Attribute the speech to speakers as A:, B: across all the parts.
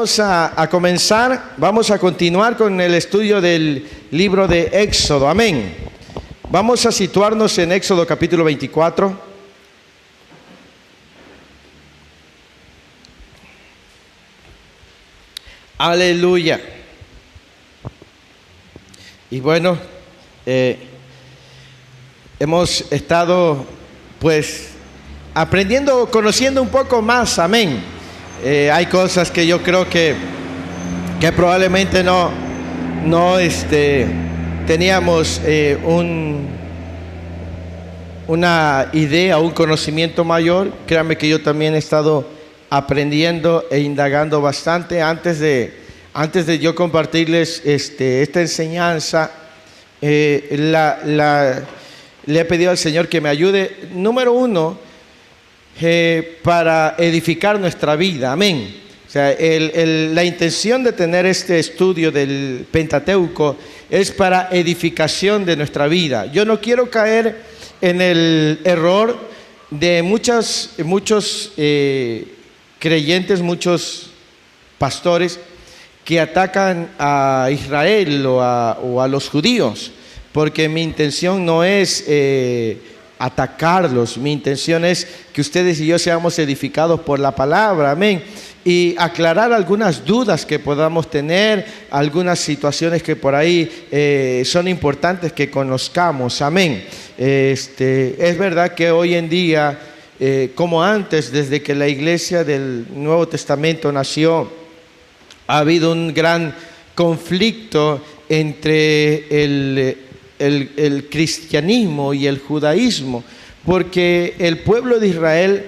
A: Vamos a comenzar, vamos a continuar con el estudio del libro de Éxodo, amén. Vamos a situarnos en Éxodo capítulo 24. Aleluya. Y bueno, hemos estado pues aprendiendo, conociendo un poco más, amén. Hay cosas que yo creo que probablemente no teníamos una idea, un conocimiento mayor. Créanme que yo también he estado aprendiendo e indagando bastante. Antes de yo compartirles esta enseñanza, le he pedido al Señor que me ayude, número uno, para edificar nuestra vida, amén. O sea, la intención de tener este estudio del Pentateuco es para edificación de nuestra vida. Yo no quiero caer en el error de muchos creyentes, muchos pastores que atacan a Israel o a los judíos, porque mi intención no es atacarlos, mi intención es que ustedes y yo seamos edificados por la palabra, amén, y aclarar algunas dudas que podamos tener, algunas situaciones que por ahí son importantes que conozcamos, amén. Es verdad que hoy en día, como antes, desde que la iglesia del Nuevo Testamento nació, ha habido un gran conflicto entre el cristianismo y el judaísmo, porque el pueblo de Israel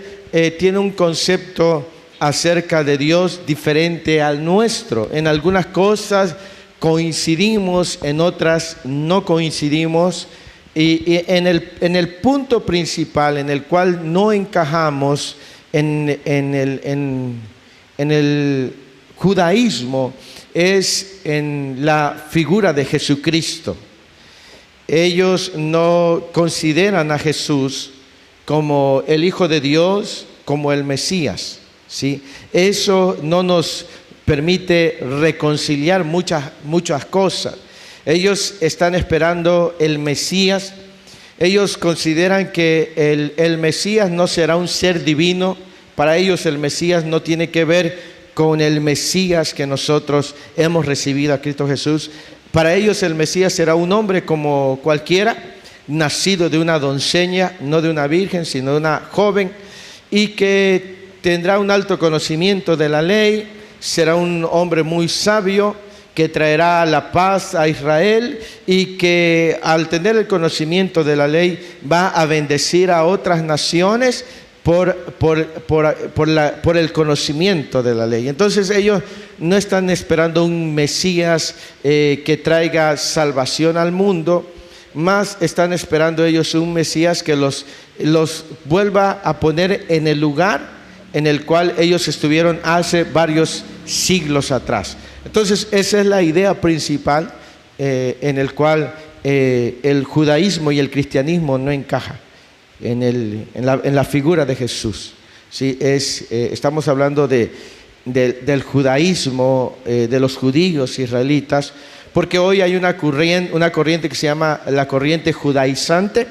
A: tiene un concepto acerca de Dios diferente al nuestro. En algunas cosas coincidimos, en otras no coincidimos, y en el punto principal en el cual no encajamos en el judaísmo es en la figura de Jesucristo. Ellos no consideran a Jesús como el Hijo de Dios, como el Mesías, ¿sí? Eso no nos permite reconciliar muchas cosas. Ellos están esperando el Mesías. Ellos consideran que el Mesías no será un ser divino. Para ellos el Mesías no tiene que ver con el Mesías que nosotros hemos recibido a Cristo Jesús. Para ellos el Mesías será un hombre como cualquiera, nacido de una doncella, no de una virgen, sino de una joven, y que tendrá un alto conocimiento de la ley, será un hombre muy sabio, que traerá la paz a Israel, y que al tener el conocimiento de la ley va a bendecir a otras naciones por el conocimiento de la ley. Entonces ellos no están esperando un Mesías que traiga salvación al mundo, más están esperando ellos un Mesías que los vuelva a poner en el lugar en el cual ellos estuvieron hace varios siglos atrás. Entonces esa es la idea principal en el cual el judaísmo y el cristianismo no encajan en la figura de Jesús, ¿sí? Estamos hablando del judaísmo, de los judíos israelitas, porque hoy hay una corriente que se llama la corriente judaizante,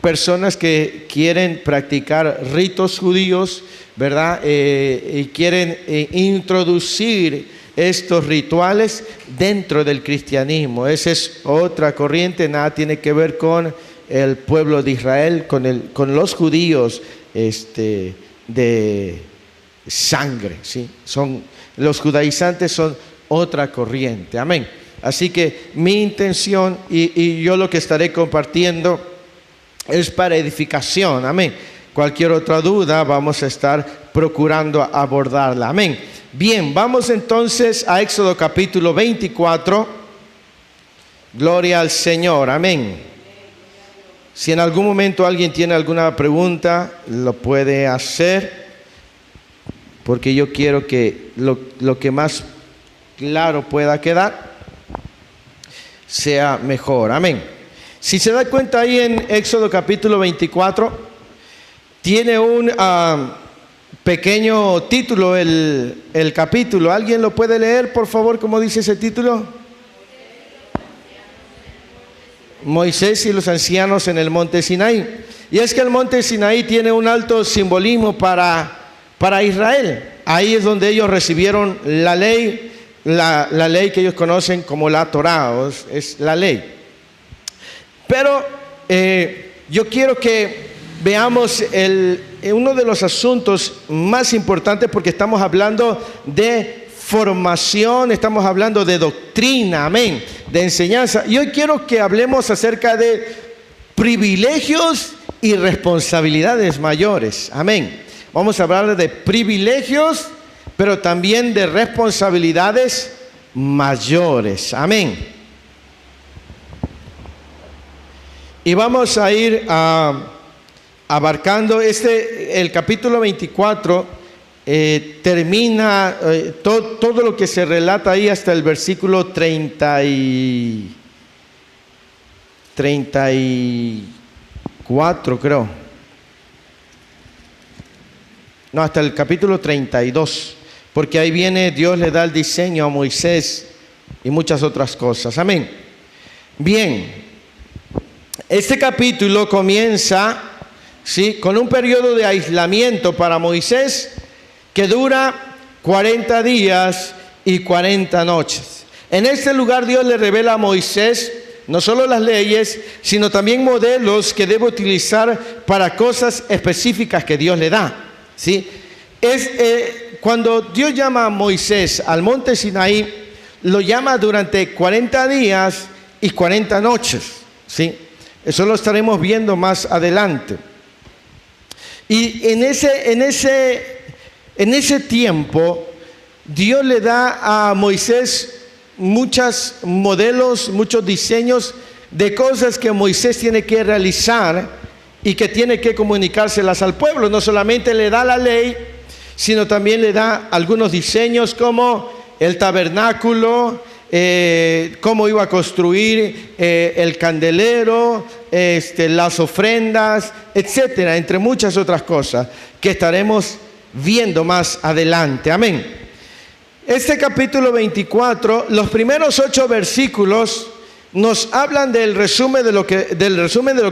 A: personas que quieren practicar ritos judíos, ¿verdad? Y quieren introducir estos rituales dentro del cristianismo. Esa es otra corriente, nada tiene que ver con el pueblo de Israel, con los judíos de sangre, ¿sí? Los judaizantes son otra corriente, amén. Así que mi intención y yo lo que estaré compartiendo es para edificación, amén. Cualquier otra duda vamos a estar procurando abordarla, amén. Bien, vamos entonces a Éxodo capítulo 24. Gloria al Señor, amén. Si en algún momento alguien tiene alguna pregunta, lo puede hacer, porque yo quiero que lo que más claro pueda quedar sea mejor, amén. Si se da cuenta ahí en Éxodo capítulo 24, tiene un pequeño título el capítulo. ¿Alguien lo puede leer, por favor? ¿Cómo dice ese título? Moisés y los ancianos en el monte Sinaí. Y es que el monte Sinaí tiene un alto simbolismo para Israel. Ahí es donde ellos recibieron la ley, la ley que ellos conocen como la Torá, es la ley. Pero yo quiero que veamos uno de los asuntos más importantes, porque estamos hablando de formación, estamos hablando de doctrina, amén, de enseñanza. Y hoy quiero que hablemos acerca de privilegios y responsabilidades mayores, amén. Vamos a hablar de privilegios, pero también de responsabilidades mayores, amén. Y vamos a ir abarcando el capítulo 24. Termina todo lo que se relata ahí hasta el versículo 34, creo. No, hasta el capítulo 32, porque ahí viene, Dios le da el diseño a Moisés y muchas otras cosas. Amén. Bien, este capítulo comienza, ¿sí?, con un periodo de aislamiento para Moisés que dura 40 días y 40 noches. En este lugar Dios le revela a Moisés no solo las leyes, sino también modelos que debe utilizar para cosas específicas que Dios le da, ¿sí? Cuando Dios llama a Moisés al monte Sinaí, lo llama durante 40 días y 40 noches, ¿sí? Eso lo estaremos viendo más adelante. Y en ese tiempo, Dios le da a Moisés muchos modelos, muchos diseños de cosas que Moisés tiene que realizar y que tiene que comunicárselas al pueblo. No solamente le da la ley, sino también le da algunos diseños como el tabernáculo, cómo iba a construir el candelero, las ofrendas, etcétera, entre muchas otras cosas que estaremos viendo más adelante. Amén. Este capítulo 24, los primeros 8 versículos nos hablan del resumen de lo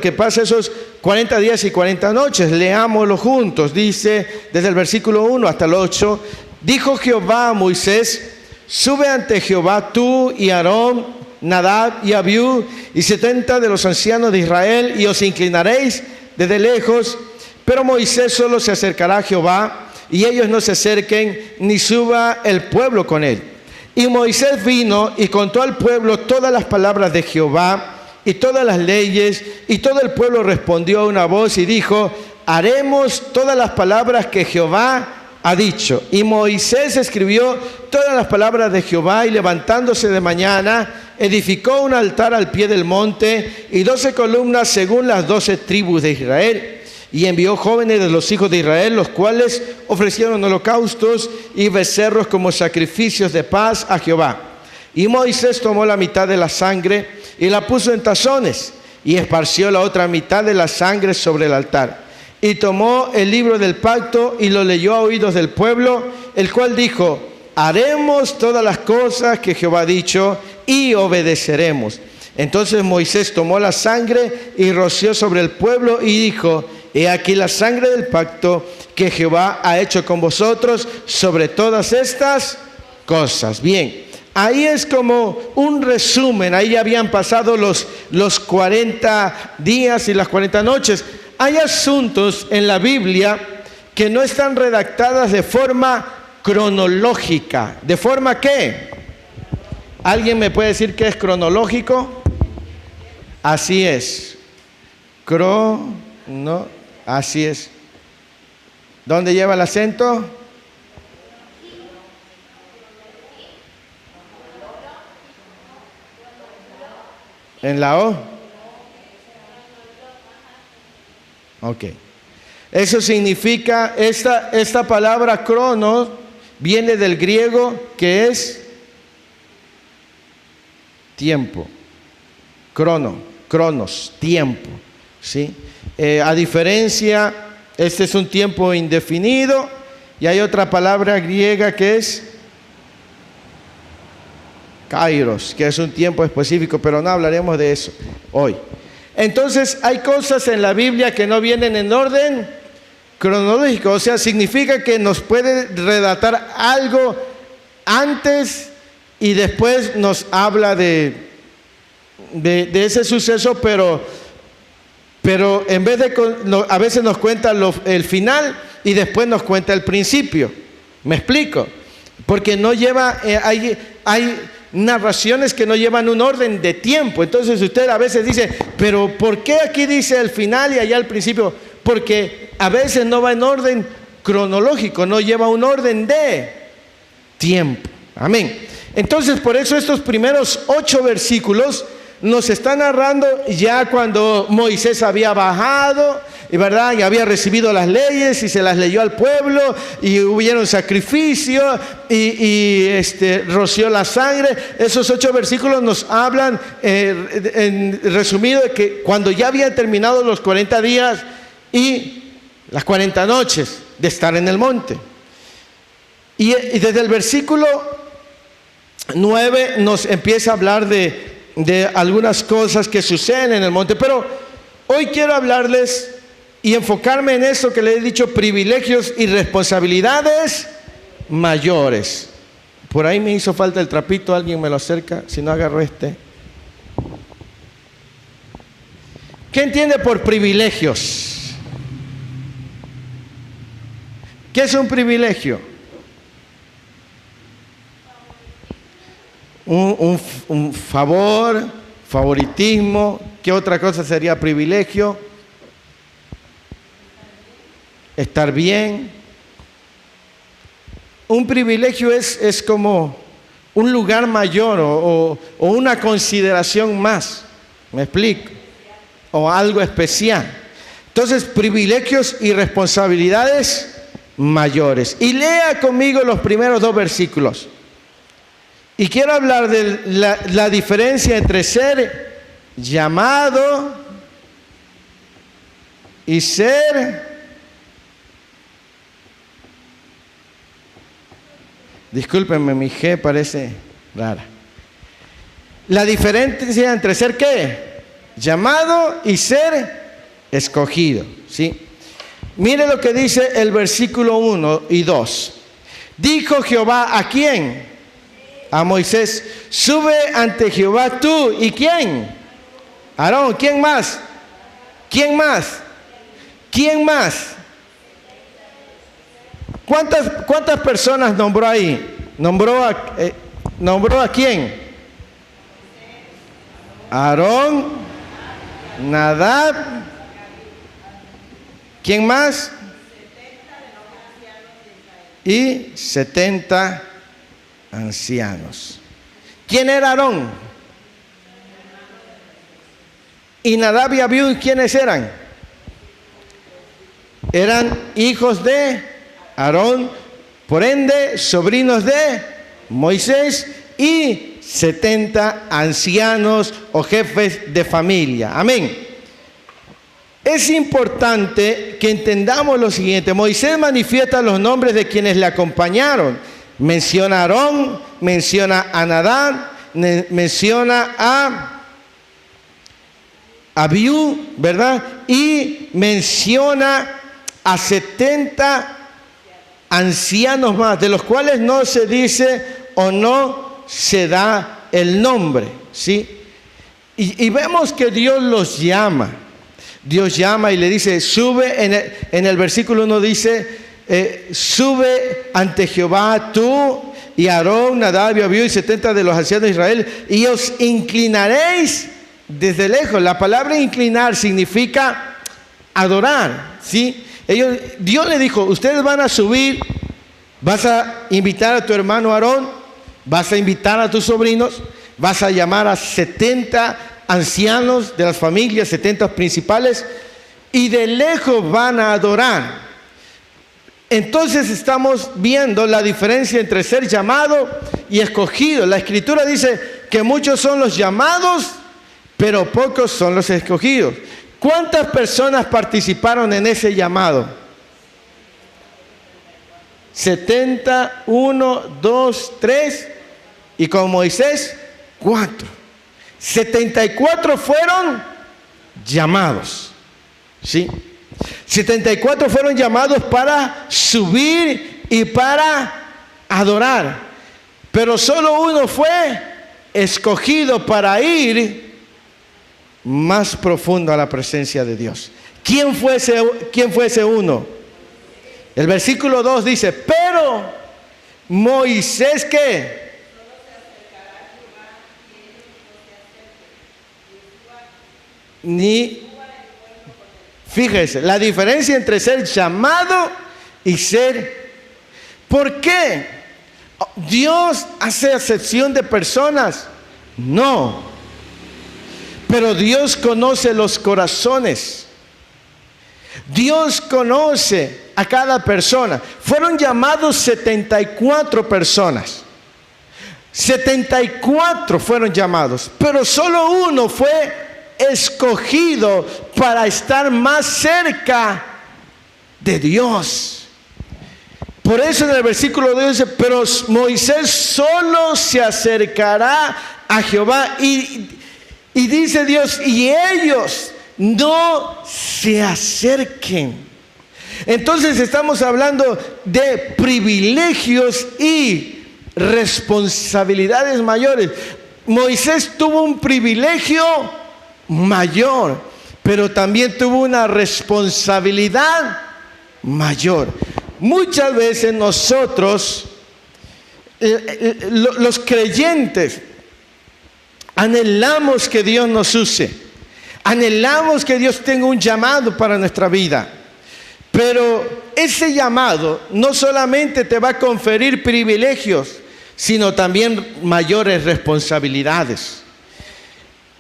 A: que pasa esos 40 días y 40 noches. Leámoslo juntos. Dice desde el versículo 1 hasta el 8: dijo Jehová a Moisés: sube ante Jehová tú y Aarón, Nadab y Abiú y 70 de los ancianos de Israel, y os inclinaréis desde lejos. Pero Moisés solo se acercará a Jehová, y ellos no se acerquen, ni suba el pueblo con él. Y Moisés vino y contó al pueblo todas las palabras de Jehová y todas las leyes, y todo el pueblo respondió a una voz y dijo: haremos todas las palabras que Jehová ha dicho. Y Moisés escribió todas las palabras de Jehová, y levantándose de mañana, edificó un altar al pie del monte y 12 columnas según las 12 tribus de Israel. Y envió jóvenes de los hijos de Israel, los cuales ofrecieron holocaustos y becerros como sacrificios de paz a Jehová. Y Moisés tomó la mitad de la sangre y la puso en tazones, y esparció la otra mitad de la sangre sobre el altar. Y tomó el libro del pacto y lo leyó a oídos del pueblo, el cual dijo: haremos todas las cosas que Jehová ha dicho y obedeceremos. Entonces Moisés tomó la sangre y roció sobre el pueblo y dijo: he aquí la sangre del pacto que Jehová ha hecho con vosotros sobre todas estas cosas. Bien, ahí es como un resumen. Ahí ya habían pasado los 40 días y las 40 noches. Hay asuntos en la Biblia que no están redactadas de forma cronológica. ¿De forma qué? ¿Alguien me puede decir qué es cronológico? Así es. Así es. ¿Dónde lleva el acento? ¿En la O? Ok. Eso significa, esta palabra cronos viene del griego, que es tiempo. Cronos, tiempo, ¿sí? A diferencia, este es un tiempo indefinido, Y hay otra palabra griega que es kairos, que es un tiempo específico, pero no hablaremos de eso hoy. Entonces, hay cosas en la Biblia que no vienen en orden cronológico, o sea, significa que nos puede relatar algo antes y después nos habla de ese suceso, pero en vez de, a veces nos cuenta el final y después nos cuenta el principio. ¿Me explico? Porque no lleva, hay narraciones que no llevan un orden de tiempo. Entonces usted a veces dice, pero ¿por qué aquí dice el final y allá el principio? Porque a veces no va en orden cronológico, no lleva un orden de tiempo. Amén. Entonces, por eso estos primeros 8 versículos nos está narrando ya cuando Moisés había bajado, ¿verdad? Y había recibido las leyes y se las leyó al pueblo y hubieron sacrificio y roció la sangre. Esos 8 versículos nos hablan, en resumido, de que cuando ya habían terminado los 40 días y las 40 noches de estar en el monte. Y desde el versículo 9 nos empieza a hablar de algunas cosas que suceden en el monte, pero hoy quiero hablarles y enfocarme en eso que le he dicho, privilegios y responsabilidades mayores. Por ahí me hizo falta el trapito, alguien me lo acerca, si no agarro este. ¿Qué entiende por privilegios? ¿Qué es un privilegio? Un favor, favoritismo. ¿Qué otra cosa sería privilegio? Estar bien. Un privilegio es como un lugar mayor o una consideración más. ¿Me explico? O algo especial. Entonces, privilegios y responsabilidades mayores. Y lea conmigo los primeros 2 versículos. Y quiero hablar de la diferencia entre ser llamado y ser... Discúlpenme, mi G parece rara. La diferencia entre ser ¿qué? Llamado y ser escogido, ¿sí? Mire lo que dice el versículo 1 y 2. Dijo Jehová, ¿a quién? A Moisés, sube ante Jehová tú. ¿Y quién? Aarón. ¿Quién más? ¿Quién más? ¿Quién más? ¿Cuántas personas nombró ahí? ¿Nombró a quién? Aarón, Nadab. ¿Quién más? Y 70 ancianos. ¿Quién era Aarón? Y Nadab y Abiú, ¿quiénes eran? Eran hijos de Aarón, por ende, sobrinos de Moisés y 70 ancianos o jefes de familia. Amén. Es importante que entendamos lo siguiente. Moisés manifiesta los nombres de quienes le acompañaron. Menciona a Aarón, menciona a Nadab, menciona a Abiú, ¿verdad? Y menciona a 70 ancianos más, de los cuales no se dice o no se da el nombre, ¿sí? Y vemos que Dios los llama. Dios llama y le dice, sube, en el versículo 1 dice, sube ante Jehová tú y Aarón, Nadab y Abiú y 70 de los ancianos de Israel, y os inclinaréis desde lejos. La palabra inclinar significa adorar, ¿sí? Dios le dijo, ustedes van a subir, vas a invitar a tu hermano Aarón, vas a invitar a tus sobrinos, vas a llamar a 70 ancianos de las familias, 70 principales, y de lejos van a adorar. Entonces estamos viendo la diferencia entre ser llamado y escogido. La Escritura dice que muchos son los llamados, pero pocos son los escogidos. ¿Cuántas personas participaron en ese llamado? 70, 1, 2, 3 y con Moisés 4. 74 fueron llamados, ¿sí? 74 fueron llamados para subir y para adorar, pero solo uno fue escogido para ir más profundo a la presencia de Dios. ¿Quién fue ese uno? El versículo 2 dice, pero Moisés, ¿qué? Fíjese, la diferencia entre ser llamado y ser... ¿Por qué? ¿Dios hace acepción de personas? No. Pero Dios conoce los corazones. Dios conoce a cada persona. Fueron llamados 74 personas. 74 fueron llamados, pero solo uno fue escogido para estar más cerca de Dios. Por eso en el versículo 2 dice, pero Moisés solo se acercará a Jehová y dice Dios, y ellos no se acerquen. Entonces estamos hablando de privilegios y responsabilidades mayores. Moisés tuvo un privilegio mayor, pero también tuvo una responsabilidad mayor. Muchas veces nosotros, los creyentes, anhelamos que Dios nos use, anhelamos que Dios tenga un llamado para nuestra vida, pero ese llamado no solamente te va a conferir privilegios, sino también mayores responsabilidades.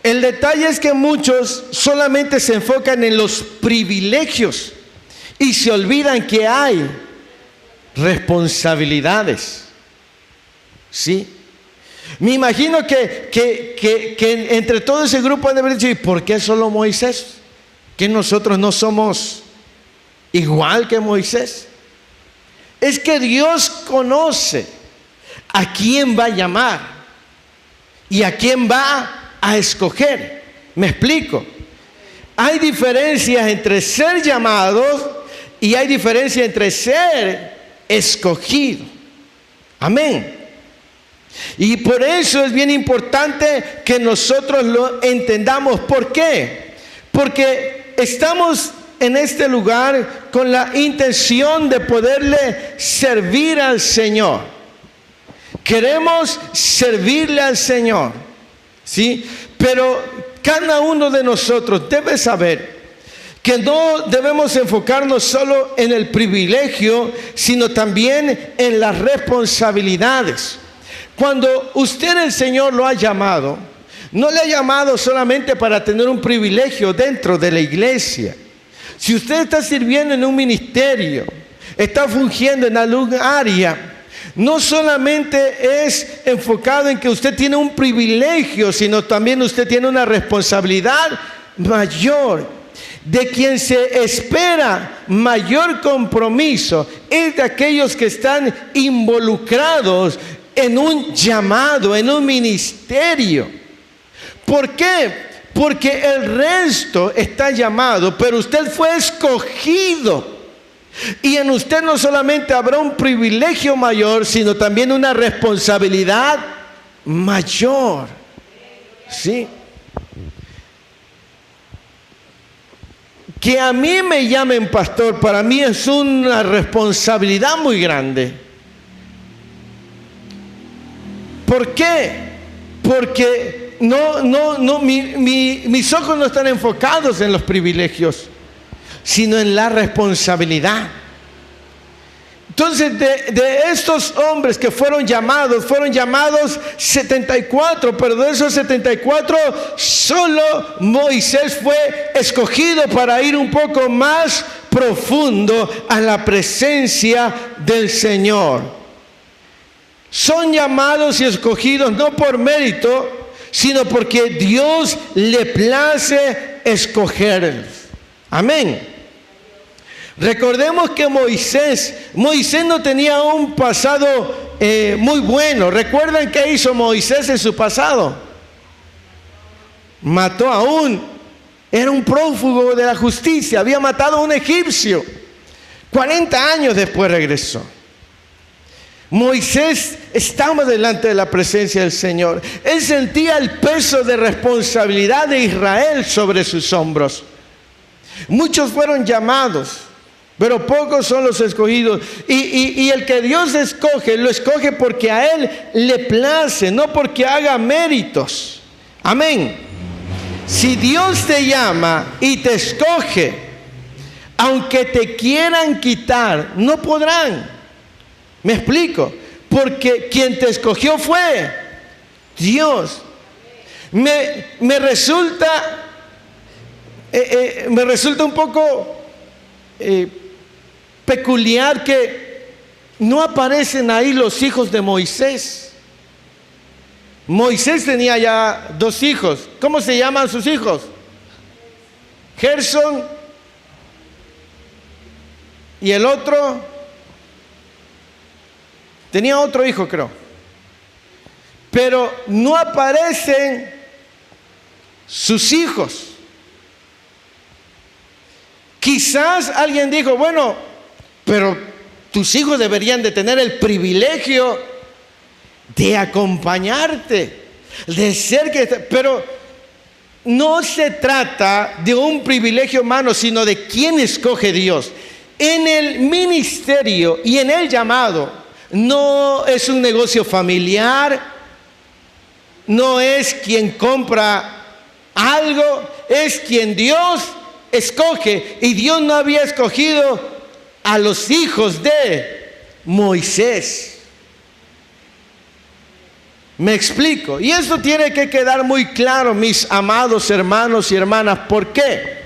A: El detalle es que muchos solamente se enfocan en los privilegios y se olvidan que hay responsabilidades. ¿Sí? Me imagino que entre todo ese grupo han de haber dicho, ¿y por qué solo Moisés? ¿Que nosotros no somos igual que Moisés? Es que Dios conoce a quién va a llamar y a quién va a escoger. Me explico. Hay diferencias entre ser llamados y hay diferencia entre ser escogido. Amén. Y por eso es bien importante que nosotros lo entendamos. ¿Por qué? Porque estamos en este lugar con la intención de poderle servir al Señor. Queremos servirle al Señor, ¿sí? Pero cada uno de nosotros debe saber que no debemos enfocarnos solo en el privilegio, sino también en las responsabilidades. Cuando usted, el Señor, lo ha llamado, no le ha llamado solamente para tener un privilegio dentro de la iglesia. Si usted está sirviendo en un ministerio, está fungiendo en algún área, no solamente es enfocado en que usted tiene un privilegio, sino también usted tiene una responsabilidad mayor. De quien se espera mayor compromiso es de aquellos que están involucrados en un llamado, en un ministerio. ¿Por qué? Porque el resto está llamado, pero usted fue escogido. Y en usted no solamente habrá un privilegio mayor, sino también una responsabilidad mayor. ¿Sí? Que a mí me llamen pastor, para mí es una responsabilidad muy grande. ¿Por qué? Porque mis ojos no están enfocados en los privilegios, sino en la responsabilidad. Entonces, de estos hombres que fueron llamados 74, pero de esos 74, solo Moisés fue escogido para ir un poco más profundo a la presencia del Señor. Son llamados y escogidos no por mérito, sino porque Dios le place escogerlos. Amén. Recordemos que Moisés no tenía un pasado muy bueno. ¿Recuerdan qué hizo Moisés en su pasado? Mató era un prófugo de la justicia, había matado a un egipcio. 40 años después regresó. Moisés estaba delante de la presencia del Señor. Él sentía el peso de responsabilidad de Israel sobre sus hombros. Muchos fueron llamados, pero pocos son los escogidos. Y el que Dios escoge, lo escoge porque a Él le place, no porque haga méritos. Amén. Si Dios te llama y te escoge, aunque te quieran quitar, no podrán. ¿Me explico? Porque quien te escogió fue Dios. Me resulta un poco peculiar que no aparecen ahí los hijos de Moisés. Moisés tenía ya 2 hijos. ¿Cómo se llaman sus hijos? Gerson y el otro. Tenía otro hijo, creo. Pero no aparecen sus hijos. Quizás alguien dijo, bueno, pero tus hijos deberían de tener el privilegio de acompañarte, de ser que... Pero no se trata de un privilegio humano, sino de quién escoge Dios. En el ministerio y en el llamado, no es un negocio familiar, no es quien compra algo, es quien Dios escoge. Y Dios no había escogido a los hijos de Moisés. Me explico. Y esto tiene que quedar muy claro, mis amados hermanos y hermanas. ¿Por qué?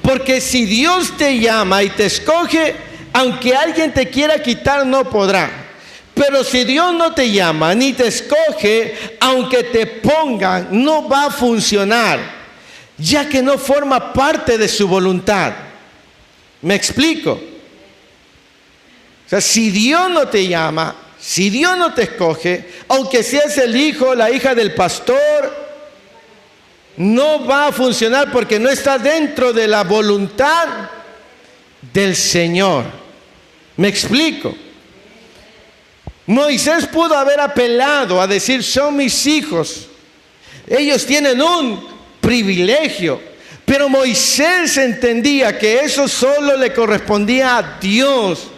A: Porque si Dios te llama y te escoge, aunque alguien te quiera quitar, no podrá. Pero si Dios no te llama ni te escoge, aunque te pongan, no va a funcionar, ya que no forma parte de su voluntad. ¿Me explico? O sea, si Dios no te llama, si Dios no te escoge, aunque seas el hijo, la hija del pastor, no va a funcionar porque no está dentro de la voluntad del Señor. ¿Me explico? Moisés pudo haber apelado a decir, son mis hijos, ellos tienen un privilegio, pero Moisés entendía que eso solo le correspondía a Dios.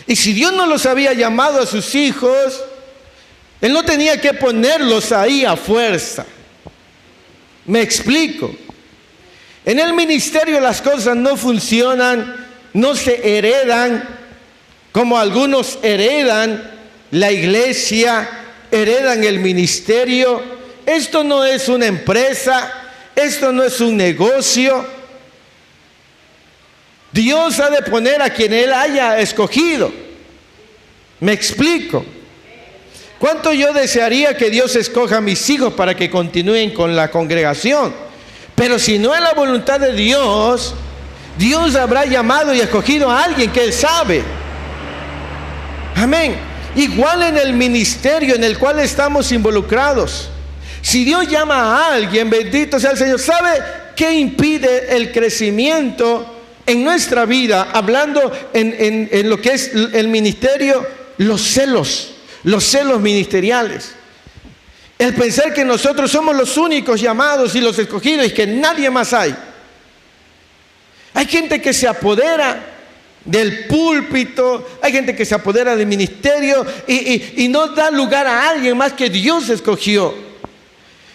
A: Y si Dios no los había llamado a sus hijos, Él no tenía que ponerlos ahí a fuerza. ¿Me explico? En el ministerio las cosas no funcionan, no se heredan como algunos heredan la iglesia, heredan el ministerio. Esto no es una empresa, esto no es un negocio. Dios ha de poner a quien Él haya escogido. ¿Me explico? ¿Cuánto yo desearía que Dios escoja a mis hijos para que continúen con la congregación? Pero si no es la voluntad de Dios, Dios habrá llamado y escogido a alguien que Él sabe. Amén. Igual en el ministerio en el cual estamos involucrados. Si Dios llama a alguien, bendito sea el Señor. ¿Sabe qué impide el crecimiento en nuestra vida? Hablando en lo que es el ministerio, los celos ministeriales. El pensar que nosotros somos los únicos llamados y los escogidos y que nadie más hay. Hay gente que se apodera del púlpito, hay gente que se apodera del ministerio y no da lugar a alguien más que Dios escogió.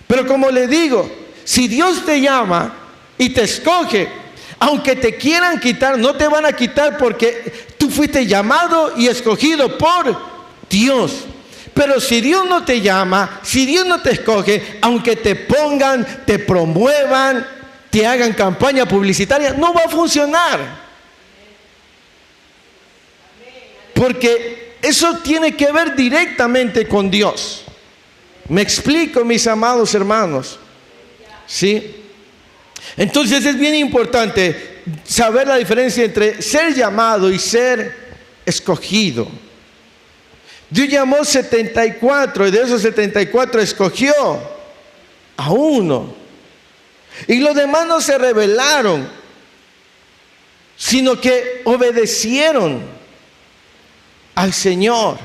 A: Pero como le digo, si Dios te llama y te escoge, aunque te quieran quitar, no te van a quitar porque tú fuiste llamado y escogido por Dios. Pero si Dios no te llama, si Dios no te escoge, aunque te pongan, te promuevan, te hagan campaña publicitaria, no va a funcionar. Porque eso tiene que ver directamente con Dios. ¿Me explico, mis amados hermanos? ¿Sí? Entonces es bien importante. saber la diferencia entre ser llamado y ser escogido. Dios llamó 74 y de esos 74 escogió a uno. Y los demás no se rebelaron, sino que obedecieron al Señor.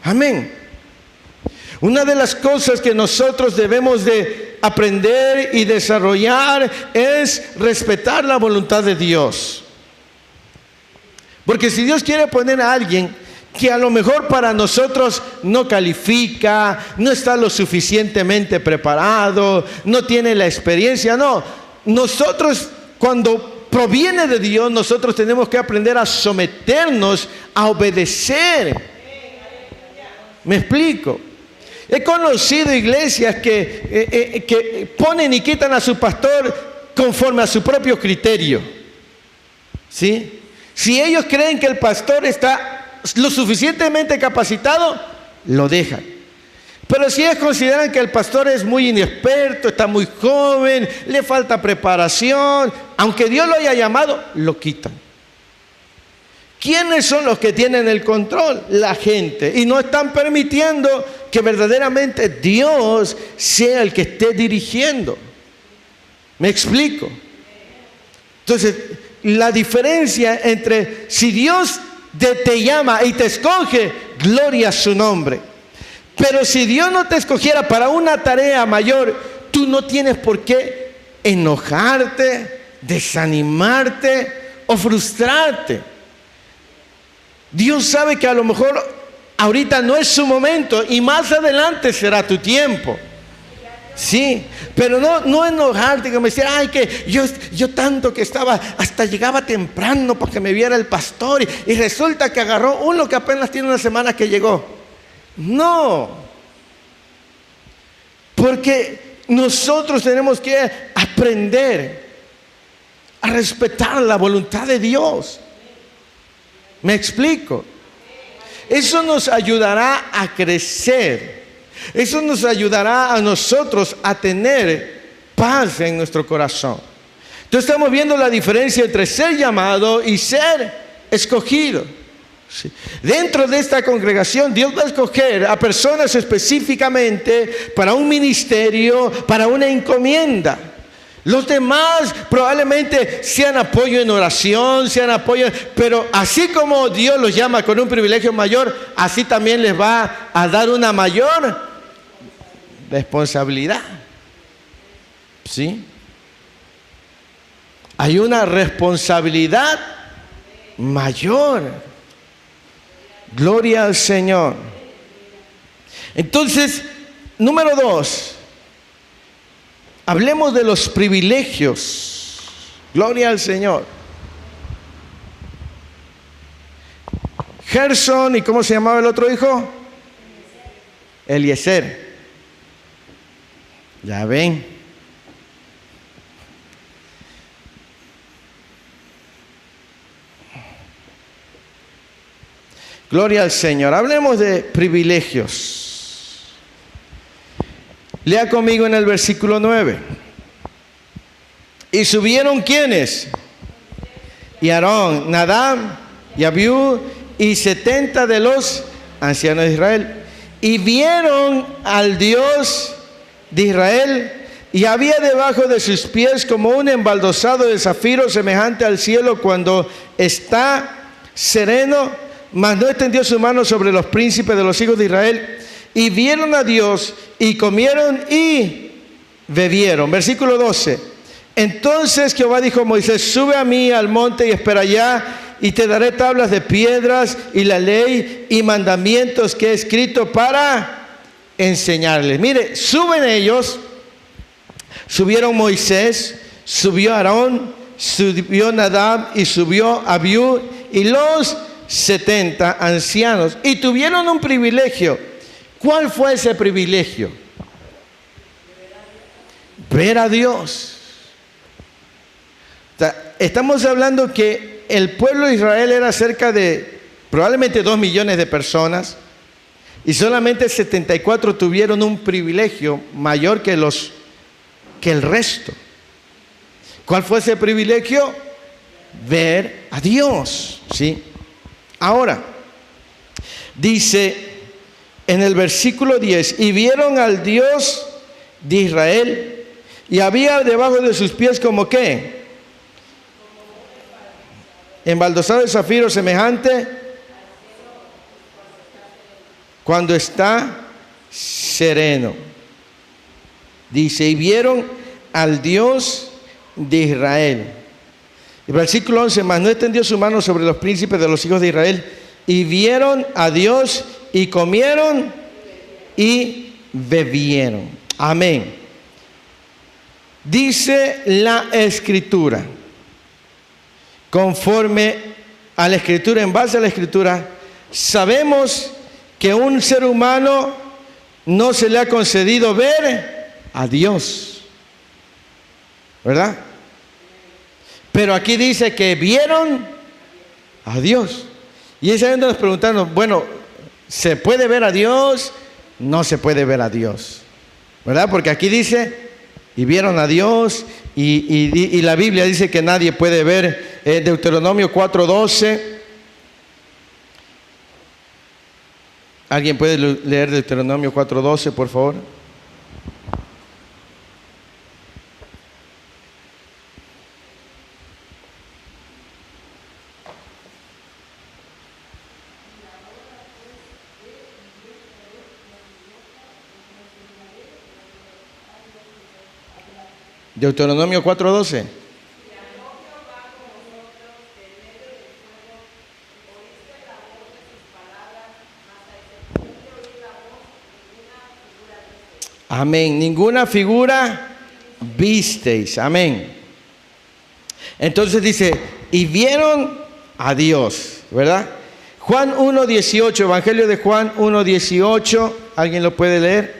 A: Amén. Una de las cosas que nosotros debemos de aprender y desarrollar es respetar la voluntad de Dios. Porque si Dios quiere poner a alguien que a lo mejor para nosotros no califica, no está lo suficientemente preparado, no tiene la experiencia, no. Nosotros, cuando proviene de Dios, nosotros tenemos que aprender a someternos, a obedecer. ¿Me explico? He conocido iglesias que ponen y quitan a su pastor conforme a su propio criterio. ¿Sí? Si ellos creen que el pastor está lo suficientemente capacitado, lo dejan. Pero si ellos consideran que el pastor es muy inexperto, está muy joven, le falta preparación, aunque Dios lo haya llamado, lo quitan. ¿Quiénes son los que tienen el control? La gente. Y no están permitiendo que verdaderamente Dios sea el que esté dirigiendo. ¿Me explico? Entonces, la diferencia entre si Dios te llama y te escoge, gloria a su nombre. Pero si Dios no te escogiera para una tarea mayor, tú no tienes por qué enojarte, desanimarte o frustrarte. Dios sabe que a lo mejor ahorita no es su momento y más adelante será tu tiempo. Sí, pero no enojarte, que me decía, ay, que yo tanto que estaba, hasta llegaba temprano para que me viera el pastor y resulta que agarró uno que apenas tiene una semana que llegó. No, porque nosotros tenemos que aprender a respetar la voluntad de Dios. ¿Me explico? Eso nos ayudará a crecer. Eso nos ayudará a nosotros a tener paz en nuestro corazón. Entonces estamos viendo la diferencia entre ser llamado y ser escogido. Sí. Dentro de esta congregación Dios va a escoger a personas específicamente para un ministerio, para una encomienda. Los demás probablemente sean apoyo en oración, sean apoyo, pero así como Dios los llama con un privilegio mayor, así también les va a dar una mayor responsabilidad. ¿Sí? Hay una responsabilidad mayor. Gloria al Señor. Entonces, número 2. Hablemos de los privilegios. Gloria al Señor. Gerson, ¿y cómo se llamaba el otro hijo? Eliezer. Ya ven. Gloria al Señor. Hablemos de privilegios. Lea conmigo en el versículo 9. ¿Y subieron quiénes? Y Aarón, Nadab y Abiú y 70 de los ancianos de Israel. Y vieron al Dios de Israel, y había debajo de sus pies como un embaldosado de zafiro semejante al cielo cuando está sereno, mas no extendió su mano sobre los príncipes de los hijos de Israel. Y vieron a Dios y comieron y bebieron. Versículo 12. Entonces Jehová dijo a Moisés: sube a mí al monte y espera allá, y te daré tablas de piedras y la ley y mandamientos que he escrito para enseñarles. Mire, suben ellos, subieron Moisés, subió Aarón, subió Nadab y subió Abiú y los 70 ancianos, y tuvieron un privilegio. ¿Cuál fue ese privilegio? Ver a Dios. Estamos hablando que el pueblo de Israel era cerca de probablemente 2 millones de personas, y solamente 74 tuvieron un privilegio mayor que el resto. ¿Cuál fue ese privilegio? Ver a Dios, ¿sí? Ahora, dice en el versículo 10, y vieron al Dios de Israel, y había debajo de sus pies como ¿qué? Embaldosado de zafiro semejante cuando está sereno. Dice, y vieron al Dios de Israel. El versículo 11, mas no extendió su mano sobre los príncipes de los hijos de Israel, y vieron a Dios, y comieron, y bebieron. Amén. Dice la Escritura, conforme a la Escritura, en base a la Escritura, sabemos que un ser humano no se le ha concedido ver a Dios, ¿verdad? Pero aquí dice que vieron a Dios. Y es ahí donde nos preguntamos, bueno, ¿se puede ver a Dios? No se puede ver a Dios, ¿verdad? Porque aquí dice, y vieron a Dios, y la Biblia dice que nadie puede ver. Deuteronomio 4:12. ¿Alguien puede leer Deuteronomio 4:12, por favor? Deuteronomio 4:12. Amén. Ninguna figura visteis. Amén. Entonces dice, y vieron a Dios, ¿verdad? Juan 1:18, Evangelio de Juan 1:18. ¿Alguien lo puede leer?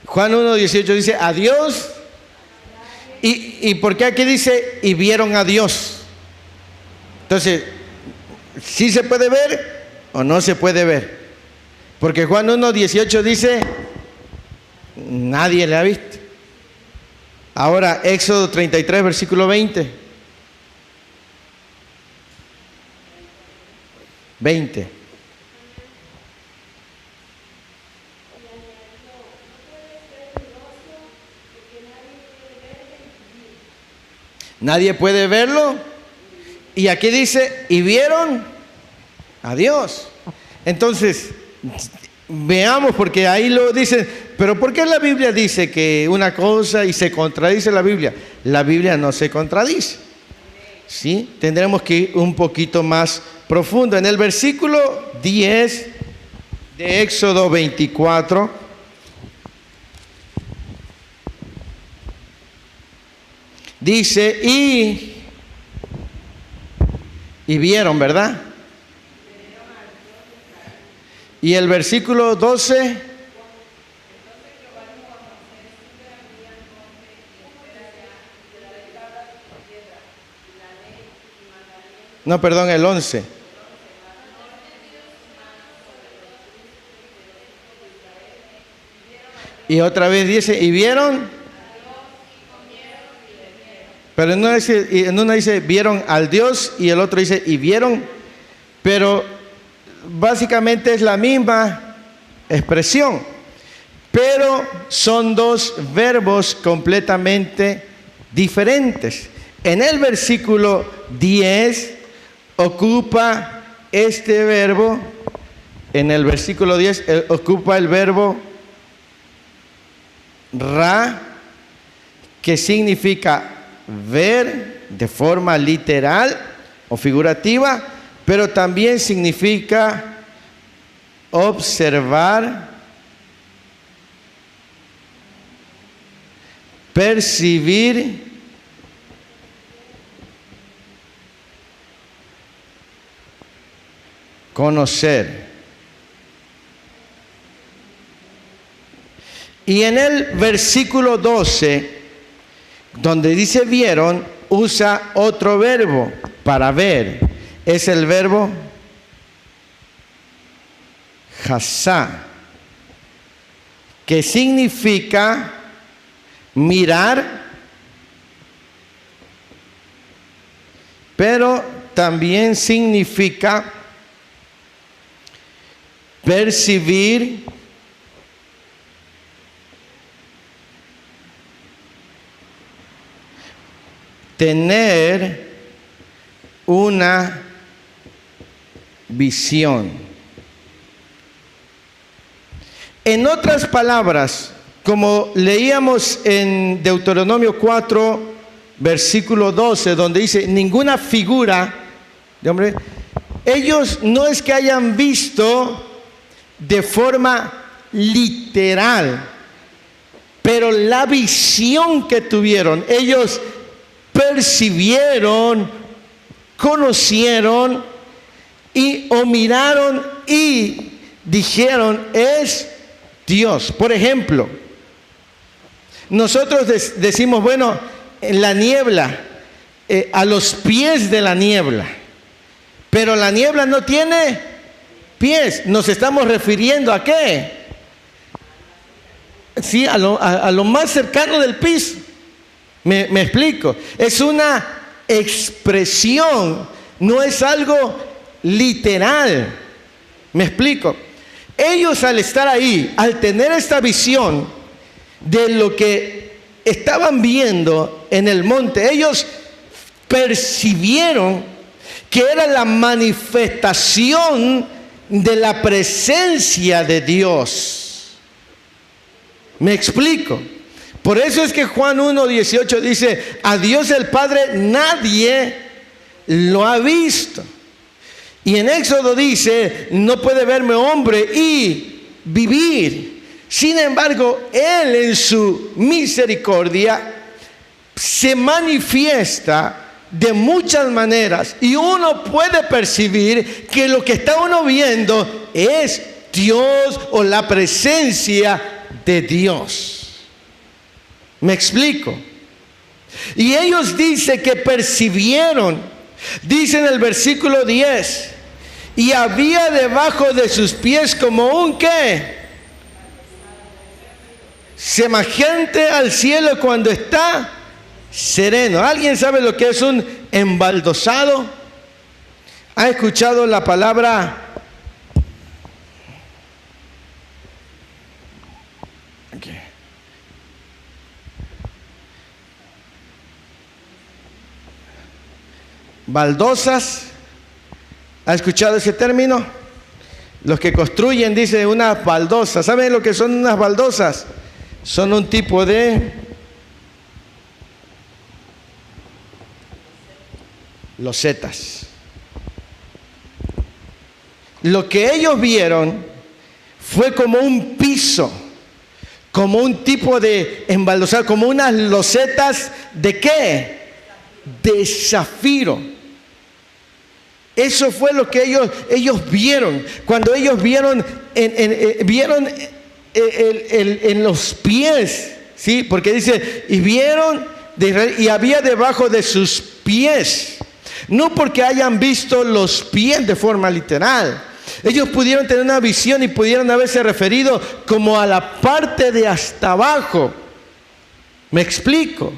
A: Juan 1:18 dice, a Dios. ¿Y por qué aquí dice, y vieron a Dios? Entonces, ¿sí se puede ver o no se puede ver? Porque Juan 1:18 dice, nadie le ha visto. Ahora, Éxodo 33, versículo 20. 20. Nadie puede verlo. Y aquí dice, y vieron a Dios. Entonces, veamos, porque ahí lo dicen, pero ¿por qué la Biblia dice que una cosa y se contradice la Biblia? La Biblia no se contradice, ¿sí? Tendremos que ir un poquito más profundo. En el versículo 10 de Éxodo 24, dice, y vieron, ¿verdad? Y el versículo 12, no, perdón, el 11. Y otra vez dice, y vieron. Pero en una dice, vieron al Dios, y el otro dice, y vieron. Pero básicamente es la misma expresión. Pero son dos verbos completamente diferentes. En el versículo 10 ocupa este verbo, en el versículo 10 ocupa el verbo ra, que significa ver de forma literal o figurativa, pero también significa observar, percibir, conocer. Y en el versículo 12 Donde dice vieron, usa otro verbo para ver. Es el verbo hasá, que significa mirar, pero también significa percibir, tener una visión. En otras palabras, como leíamos en Deuteronomio 4, versículo 12, donde dice, ninguna figura de hombre, ellos no es que hayan visto de forma literal, pero la visión que tuvieron, ellos percibieron, conocieron o miraron y dijeron, es Dios. Por ejemplo, nosotros decimos, bueno, en la niebla, a los pies de la niebla, pero la niebla no tiene pies. Nos estamos refiriendo ¿a qué? Sí, a lo más cercano del piso. Me explico. Es una expresión, no es algo literal. Me explico. Ellos al estar ahí, al tener esta visión de lo que estaban viendo en el monte, ellos percibieron que era la manifestación de la presencia de Dios. Me explico. Por eso es que Juan 1:18 dice, a Dios el Padre nadie lo ha visto. Y en Éxodo dice, no puede verme hombre y vivir. Sin embargo, Él en su misericordia se manifiesta de muchas maneras. Y uno puede percibir que lo que está uno viendo es Dios o la presencia de Dios. ¿Me explico? Y ellos dicen que percibieron, dice en el versículo 10, y había debajo de sus pies como un ¿qué? Semejante al cielo cuando está sereno. ¿Alguien sabe lo que es un embaldosado? ¿Ha escuchado la palabra? Baldosas. ¿Ha escuchado ese término? Los que construyen dicen unas baldosas. ¿Saben lo que son unas baldosas? Son un tipo de losetas. Lo que ellos vieron fue como un piso, como un tipo de embaldosado, como unas losetas de ¿qué? De zafiro. Eso fue lo que ellos vieron. Cuando ellos vieron en los pies, ¿sí? Porque dice, y vieron de Israel, y había debajo de sus pies. No porque hayan visto los pies de forma literal. Ellos pudieron tener una visión y pudieron haberse referido como a la parte de hasta abajo. ¿Me explico?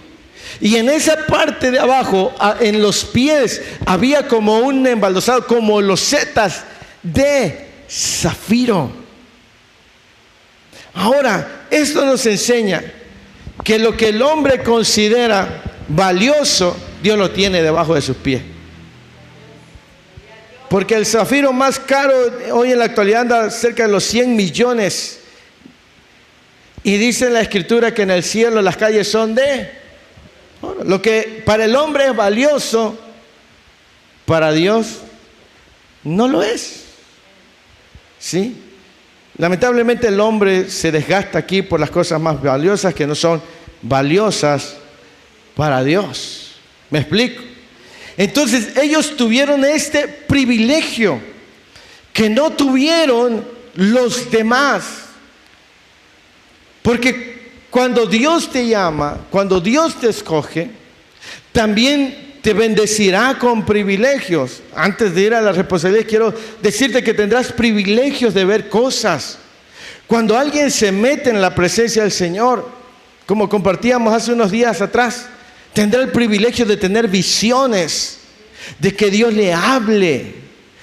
A: Y en esa parte de abajo, en los pies, había como un embaldosado, como losetas de zafiro. Ahora, esto nos enseña que lo que el hombre considera valioso, Dios lo tiene debajo de sus pies. Porque el zafiro más caro hoy en la actualidad anda cerca de los 100 millones. Y dice en la Escritura que en el cielo las calles son de... Lo que para el hombre es valioso, para Dios no lo es. ¿Sí? Lamentablemente el hombre se desgasta aquí por las cosas más valiosas que no son valiosas para Dios. ¿Me explico? Entonces ellos tuvieron este privilegio que no tuvieron los demás. Porque cuando Dios te llama, cuando Dios te escoge, también te bendecirá con privilegios. Antes de ir a la responsabilidad, quiero decirte que tendrás privilegios de ver cosas. Cuando alguien se mete en la presencia del Señor, como compartíamos hace unos días atrás, tendrá el privilegio de tener visiones, de que Dios le hable,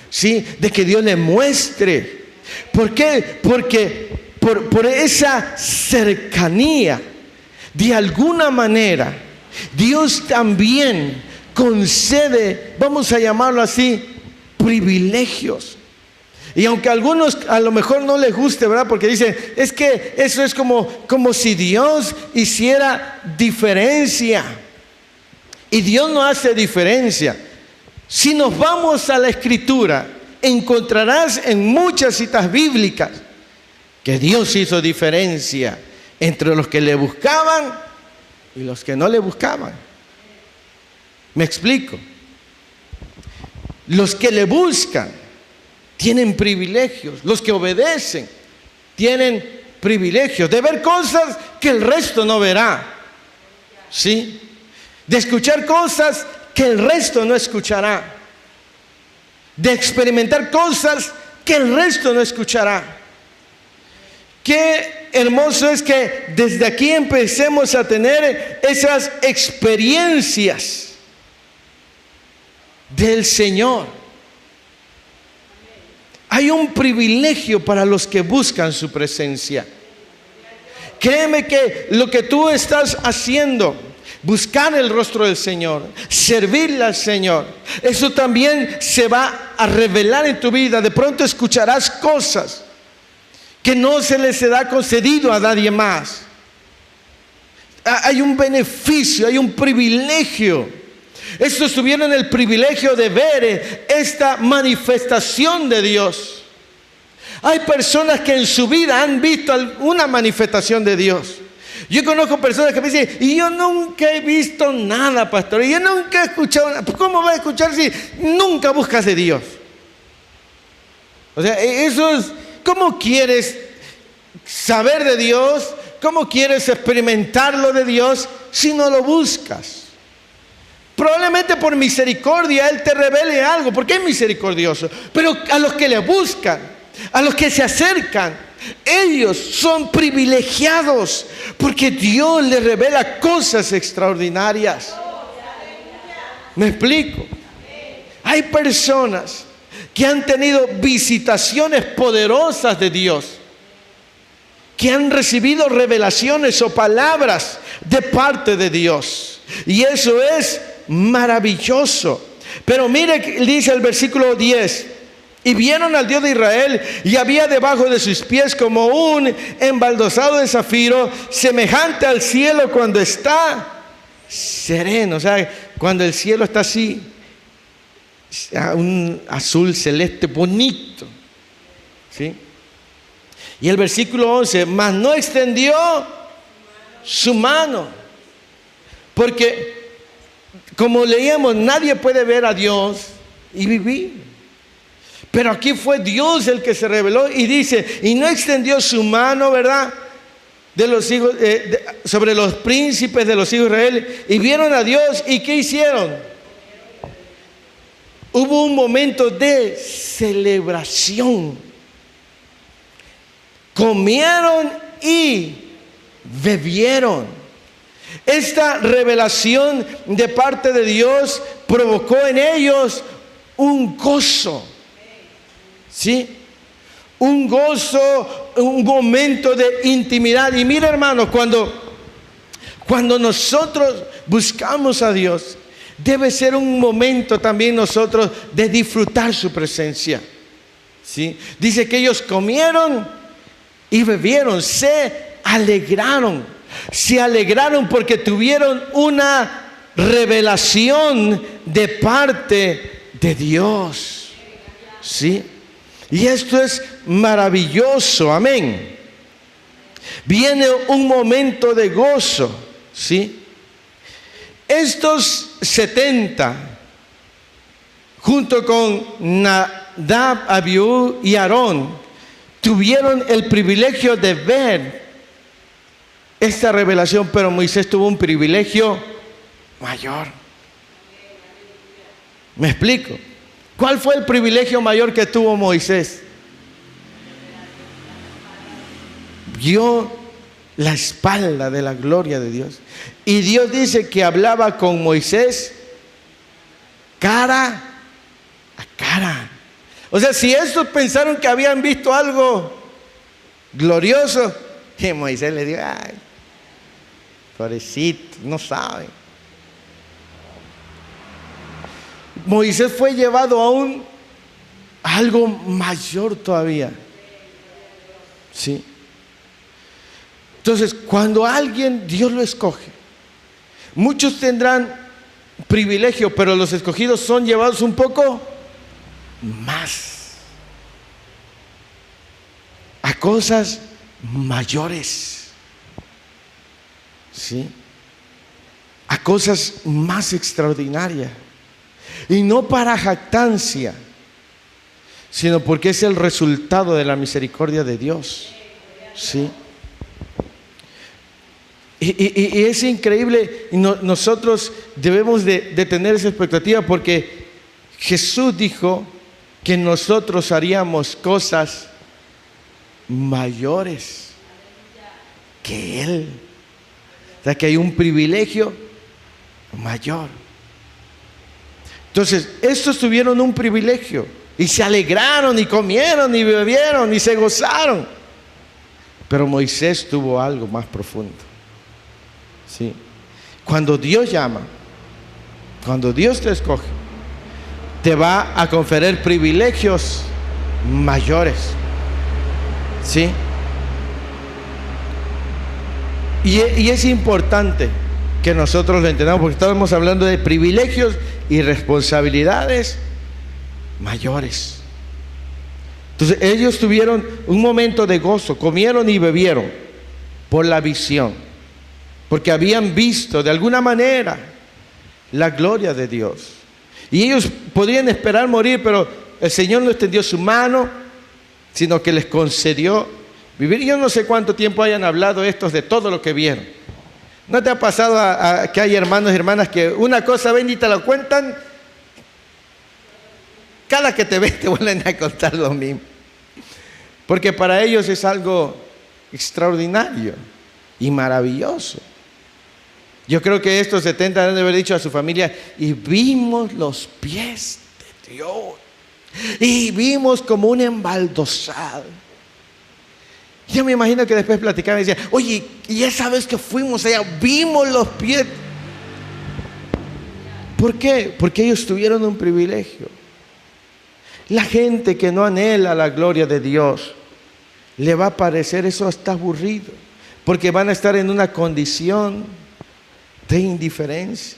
A: ¿sí? De que Dios le muestre. ¿Por qué? Porque por esa cercanía, de alguna manera, Dios también concede, vamos a llamarlo así, privilegios. Y aunque a algunos a lo mejor no les guste, ¿verdad? Porque dicen, es que eso es como si Dios hiciera diferencia. Y Dios no hace diferencia. Si nos vamos a la Escritura, encontrarás en muchas citas bíblicas que Dios hizo diferencia entre los que le buscaban y los que no le buscaban. ¿Me explico? Los que le buscan tienen privilegios. Los que obedecen tienen privilegios de ver cosas que el resto no verá. ¿Sí? De escuchar cosas que el resto no escuchará. De experimentar cosas que el resto no escuchará. Qué hermoso es que desde aquí empecemos a tener esas experiencias del Señor. Hay un privilegio para los que buscan su presencia. Créeme que lo que tú estás haciendo, buscar el rostro del Señor, servirle al Señor, eso también se va a revelar en tu vida. De pronto escucharás cosas que no se les será concedido a nadie más. Hay un beneficio, hay un privilegio. Estos tuvieron el privilegio de ver esta manifestación de Dios. Hay personas que en su vida han visto una manifestación de Dios. Yo conozco personas que me dicen, y yo nunca he visto nada, pastor, y yo nunca he escuchado nada. ¿Cómo vas a escuchar si nunca buscas de Dios? O sea, eso es, ¿cómo quieres saber de Dios? ¿Cómo quieres experimentarlo de Dios si no lo buscas? Probablemente por misericordia Él te revele algo, porque es misericordioso. Pero a los que le buscan, a los que se acercan, ellos son privilegiados, porque Dios les revela cosas extraordinarias. ¿Me explico? Hay personas que han tenido visitaciones poderosas de Dios, que han recibido revelaciones o palabras de parte de Dios. Y eso es maravilloso. Pero mire, dice el versículo 10: y vieron al Dios de Israel, y había debajo de sus pies como un embaldosado de zafiro, semejante al cielo cuando está sereno. O sea, cuando el cielo está así, un azul celeste bonito, ¿sí? Y el versículo 11: mas no extendió su mano. Porque, como leíamos, nadie puede ver a Dios y vivir. Pero aquí fue Dios el que se reveló y dice, y no extendió su mano, ¿verdad?, de los hijos, sobre los príncipes de los hijos de Israel, y vieron a Dios. ¿Y qué hicieron? Hubo un momento de celebración. Comieron y bebieron. Esta revelación de parte de Dios provocó en ellos un gozo. ¿Sí? Un gozo, un momento de intimidad. Y mira, hermano, cuando nosotros buscamos a Dios, debe ser un momento también nosotros de disfrutar su presencia. ¿Sí? Dice que ellos comieron y bebieron, se alegraron porque tuvieron una revelación de parte de Dios. ¿Sí? Y esto es maravilloso, amén. Viene un momento de gozo, ¿sí? Estos 70, junto con Nadab, Abiú y Aarón, tuvieron el privilegio de ver esta revelación, pero Moisés tuvo un privilegio mayor. ¿Me explico? ¿Cuál fue el privilegio mayor que tuvo Moisés? Vio la espalda de la gloria de Dios. Y Dios dice que hablaba con Moisés cara a cara. O sea, si estos pensaron que habían visto algo glorioso, y Moisés le dijo, ay, pobrecito, no saben. Moisés fue llevado a algo mayor todavía. Sí. Entonces, cuando alguien, Dios lo escoge, muchos tendrán privilegio, pero los escogidos son llevados un poco más a cosas mayores, ¿sí? A cosas más extraordinarias. Y no para jactancia, sino porque es el resultado de la misericordia de Dios, ¿sí? Y es increíble, y nosotros debemos de tener esa expectativa, porque Jesús dijo que nosotros haríamos cosas mayores que Él. O sea, que hay un privilegio mayor. Entonces, estos tuvieron un privilegio y se alegraron y comieron y bebieron y se gozaron. Pero Moisés tuvo algo más profundo. ¿Sí? Cuando Dios llama, cuando Dios te escoge, te va a conferir privilegios mayores. ¿Sí? Y es importante que nosotros lo entendamos, porque estamos hablando de privilegios y responsabilidades mayores. Entonces ellos tuvieron un momento de gozo, comieron y bebieron por la visión, porque habían visto de alguna manera la gloria de Dios. Y ellos podrían esperar morir, pero el Señor no extendió su mano, sino que les concedió vivir. Yo no sé cuánto tiempo hayan hablado estos de todo lo que vieron. ¿No te ha pasado que hay hermanos y hermanas que una cosa ven y te lo cuentan? Cada que te ven te vuelven a contar lo mismo. Porque para ellos es algo extraordinario y maravilloso. Yo creo que estos 70 deben de haber dicho a su familia, y vimos los pies de Dios, y vimos como un embaldosado. Yo me imagino que después platicaban y decían, oye, y esa vez que fuimos allá, vimos los pies. ¿Por qué? Porque ellos tuvieron un privilegio. La gente que no anhela la gloria de Dios, le va a parecer eso hasta aburrido, porque van a estar en una condición de indiferencia.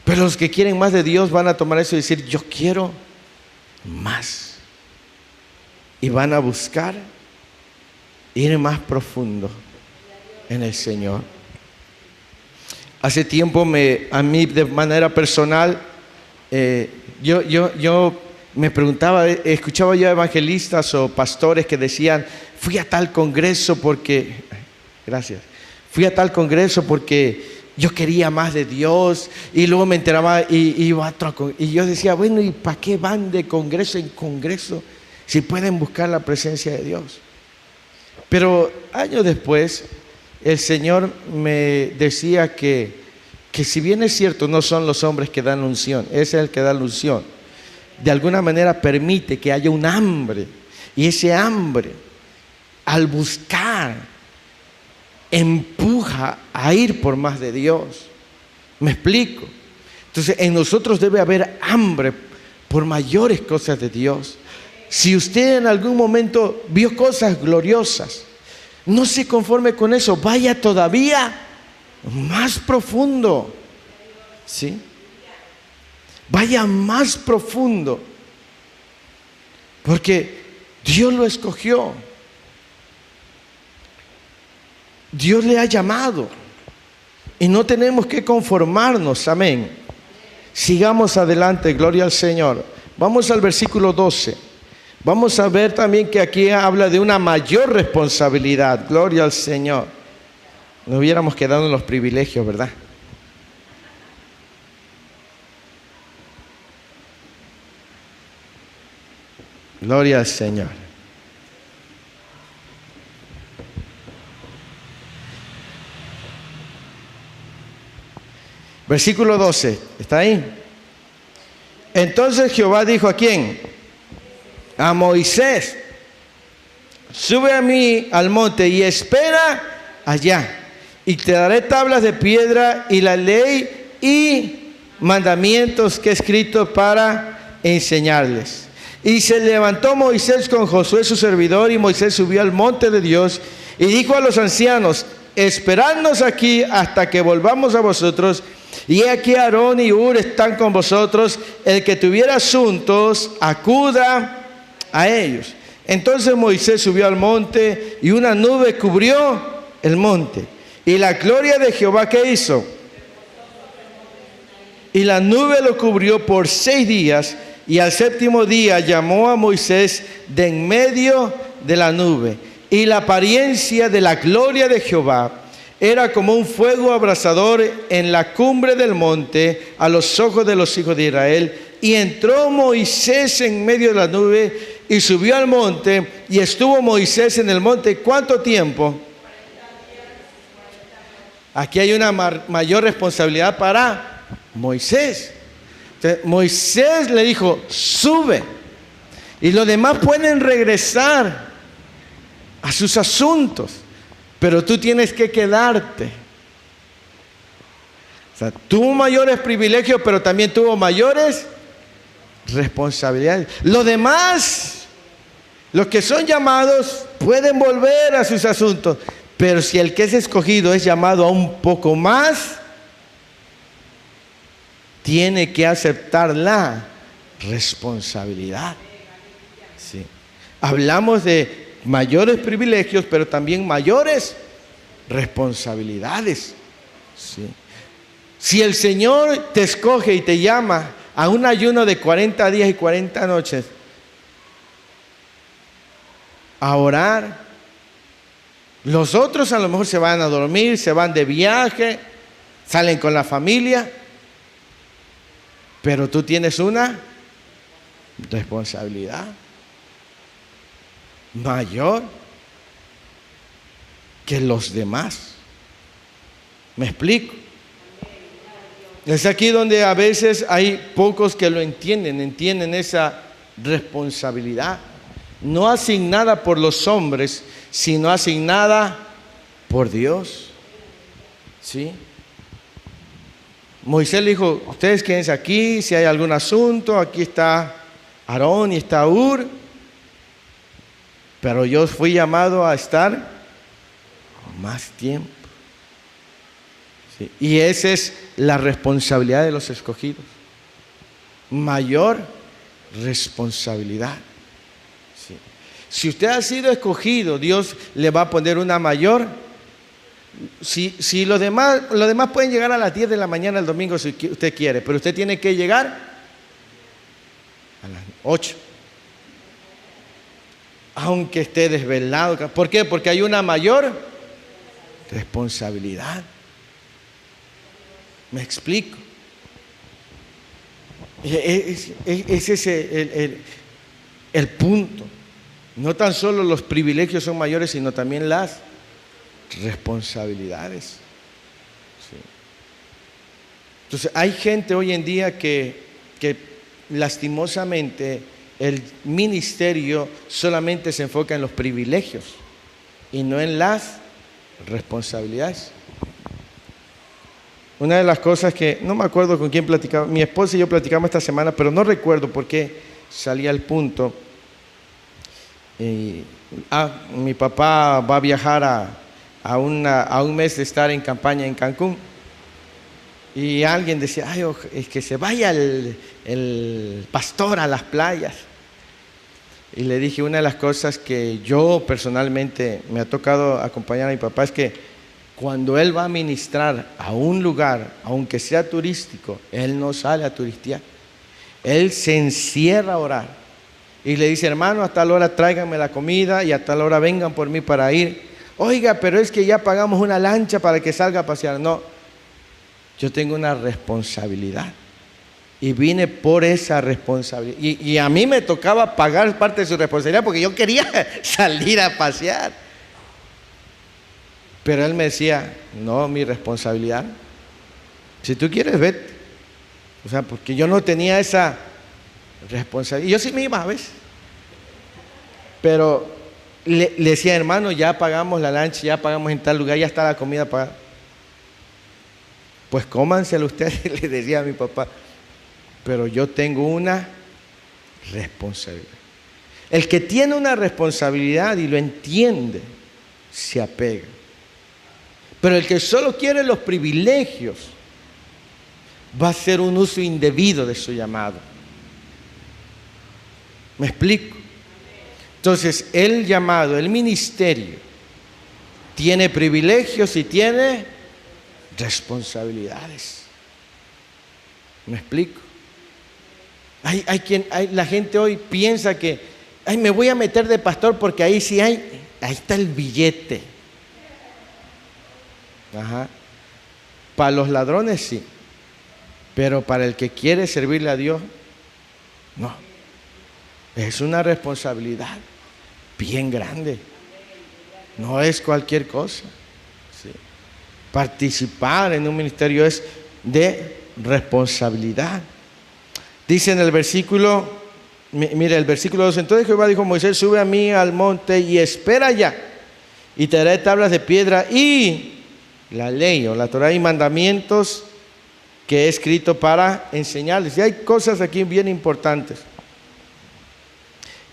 A: Pero los que quieren más de Dios van a tomar eso y decir, yo quiero más. Y van a buscar ir más profundo en el Señor. Hace tiempo a mí de manera personal, yo me preguntaba, escuchaba yo evangelistas o pastores que decían, fui a tal congreso porque, gracias, fui a tal congreso porque yo quería más de Dios, y luego me enteraba y iba a otro, y yo decía, bueno, ¿y para qué van de congreso en congreso si pueden buscar la presencia de Dios? Pero años después el Señor me decía que si bien es cierto, no son los hombres que dan la unción, ese es el que da la unción, de alguna manera permite que haya un hambre, y ese hambre al buscar empuja a ir por más de Dios. ¿Me explico? Entonces en nosotros debe haber hambre por mayores cosas de Dios. Si usted en algún momento vio cosas gloriosas, no se conforme con eso, vaya todavía más profundo. ¿Sí? Vaya más profundo, porque Dios lo escogió, Dios le ha llamado, y no tenemos que conformarnos. Amén. Sigamos adelante, gloria al Señor. Vamos al versículo 12. Vamos a ver también que aquí habla de una mayor responsabilidad. Gloria al Señor. No hubiéramos quedado en los privilegios, ¿verdad? Gloria al Señor. Versículo 12, ¿está ahí? Entonces Jehová dijo, ¿a quién? A Moisés, sube a mí al monte y espera allá, y te daré tablas de piedra y la ley y mandamientos que he escrito para enseñarles. Y se levantó Moisés con Josué su servidor, y Moisés subió al monte de Dios y dijo a los ancianos, esperadnos aquí hasta que volvamos a vosotros. Y aquí Aarón y Hur están con vosotros, el que tuviera asuntos, acuda a ellos. Entonces Moisés subió al monte y una nube cubrió el monte. Y la gloria de Jehová, ¿qué hizo? Y la nube lo cubrió por 6 días, y al 7º día llamó a Moisés de en medio de la nube. Y la apariencia de la gloria de Jehová era como un fuego abrasador en la cumbre del monte a los ojos de los hijos de Israel. Y entró Moisés en medio de la nube y subió al monte, y estuvo Moisés en el monte, ¿cuánto tiempo? Aquí hay una mayor responsabilidad para Moisés. Entonces, Moisés le dijo, sube, y los demás pueden regresar a sus asuntos, pero tú tienes que quedarte. O sea, tuvo mayores privilegios, pero también tuvo mayores responsabilidades. Los demás, los que son llamados, pueden volver a sus asuntos, pero si el que es escogido es llamado a un poco más, tiene que aceptar la responsabilidad. Sí. Hablamos de mayores privilegios, pero también mayores responsabilidades. Sí. Si el Señor te escoge y te llama a un ayuno de 40 días y 40 noches, a orar, los otros a lo mejor se van a dormir, se van de viaje, salen con la familia, pero tú tienes una responsabilidad mayor que los demás. ¿Me explico? Es aquí donde a veces hay pocos que lo entienden esa responsabilidad, no asignada por los hombres, sino asignada por Dios. ¿Sí? Moisés le dijo, ustedes quédense aquí, si hay algún asunto, aquí está Aarón y está Hur, pero yo fui llamado a estar más tiempo. ¿Sí? Y esa es la responsabilidad de los escogidos. Mayor responsabilidad. ¿Sí? Si usted ha sido escogido, Dios le va a poner una mayor. Si los demás pueden llegar a las 10 de la mañana el domingo si usted quiere, pero usted tiene que llegar a las 8. Aunque esté desvelado. ¿Por qué? Porque hay una mayor responsabilidad. ¿Me explico? Ese es el punto. No tan solo los privilegios son mayores, sino también las responsabilidades. Sí. Entonces, hay gente hoy en día que lastimosamente el ministerio solamente se enfoca en los privilegios y no en las responsabilidades. Una de las cosas que, no me acuerdo con quién platicaba, mi esposa y yo platicamos esta semana, pero no recuerdo por qué salía el punto. Mi papá va a viajar a un mes de estar en campaña en Cancún. Y alguien decía, ay, es que se vaya el pastor a las playas. Y le dije, una de las cosas que yo personalmente me ha tocado acompañar a mi papá es que cuando él va a ministrar a un lugar, aunque sea turístico, él no sale a turistear. Él se encierra a orar y le dice, hermano, a tal hora tráiganme la comida y a tal hora vengan por mí para ir. Oiga, pero es que ya pagamos una lancha para que salga a pasear. No, yo tengo una responsabilidad y vine por esa responsabilidad. Y a mí me tocaba pagar parte de su responsabilidad porque yo quería salir a pasear. Pero él me decía, no, mi responsabilidad, si tú quieres, vete. O sea, porque yo no tenía esa responsabilidad. Y yo sí me iba a veces. Pero le decía, hermano, ya pagamos la lancha, ya pagamos en tal lugar, ya está la comida pagada. Pues cómanselo ustedes, le decía a mi papá. Pero yo tengo una responsabilidad. El que tiene una responsabilidad y lo entiende, se apega. Pero el que solo quiere los privilegios, va a hacer un uso indebido de su llamado. ¿Me explico? Entonces, el llamado, el ministerio, tiene privilegios y tiene responsabilidades. ¿Me explico? La gente hoy piensa que, me voy a meter de pastor porque ahí sí ahí está el billete. Ajá. Para los ladrones sí, pero para el que quiere servirle a Dios, no. Es una responsabilidad bien grande. No es cualquier cosa. ¿Sí? Participar en un ministerio es de responsabilidad. Dice en el versículo, mire el versículo 2, entonces Jehová dijo a Moisés, sube a mí al monte y espera allá, y te daré tablas de piedra y la ley o la Torá y mandamientos que he escrito para enseñarles. Y hay cosas aquí bien importantes.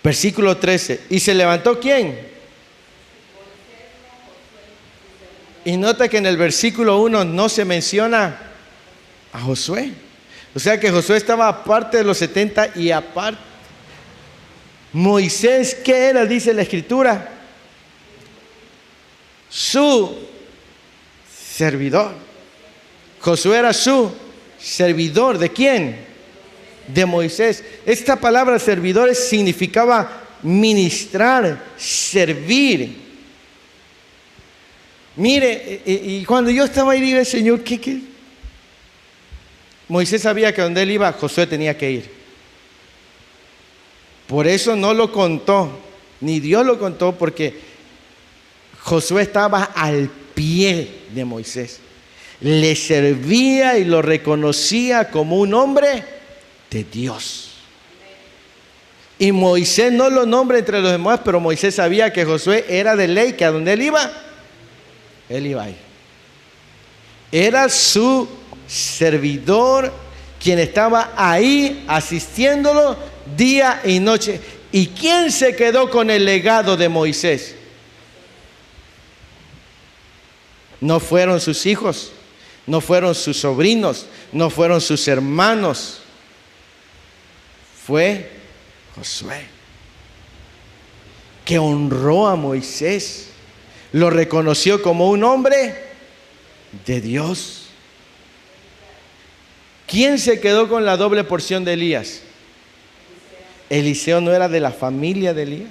A: Versículo 13, ¿y se levantó quién? Y nota que en el versículo 1 no se menciona a Josué. O sea que Josué estaba aparte de los 70 y aparte. Moisés, ¿qué era? Dice la Escritura. Su servidor. Josué era su servidor. ¿De quién? De Moisés. Esta palabra servidores significaba ministrar, servir. Mire, y cuando yo estaba ahí, dije, Señor, ¿qué? Moisés sabía que donde él iba, Josué tenía que ir. Por eso no lo contó, ni Dios lo contó, porque Josué estaba al pie de Moisés. Le servía y lo reconocía como un hombre de Dios. Y Moisés no lo nombra entre los demás, pero Moisés sabía que Josué era de ley, que a donde él iba a ir. Era su servidor, quien estaba ahí asistiéndolo día y noche. ¿Y quién se quedó con el legado de Moisés? No fueron sus hijos, no fueron sus sobrinos, no fueron sus hermanos. Fue Josué, que honró a Moisés, lo reconoció como un hombre de Dios. ¿Quién se quedó con la doble porción de Elías? Eliseo no era de la familia de Elías.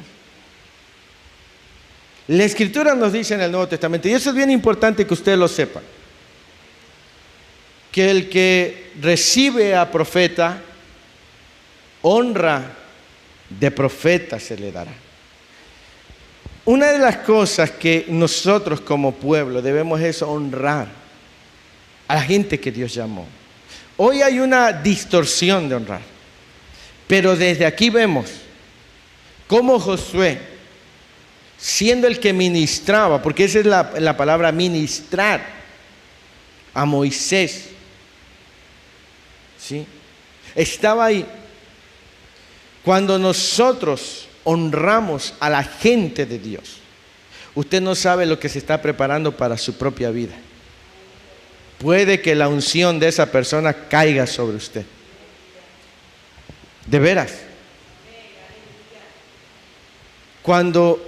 A: La Escritura nos dice en el Nuevo Testamento, y eso es bien importante que usted lo sepa, que el que recibe a profeta, honra de profeta se le dará. Una de las cosas que nosotros como pueblo debemos es honrar a la gente que Dios llamó. Hoy hay una distorsión de honrar, pero desde aquí vemos cómo Josué, siendo el que ministraba, porque esa es la palabra ministrar, a Moisés, ¿sí? Estaba ahí. Cuando nosotros honramos a la gente de Dios, usted no sabe lo que se está preparando para su propia vida. Puede que la unción de esa persona caiga sobre usted. De veras. Cuando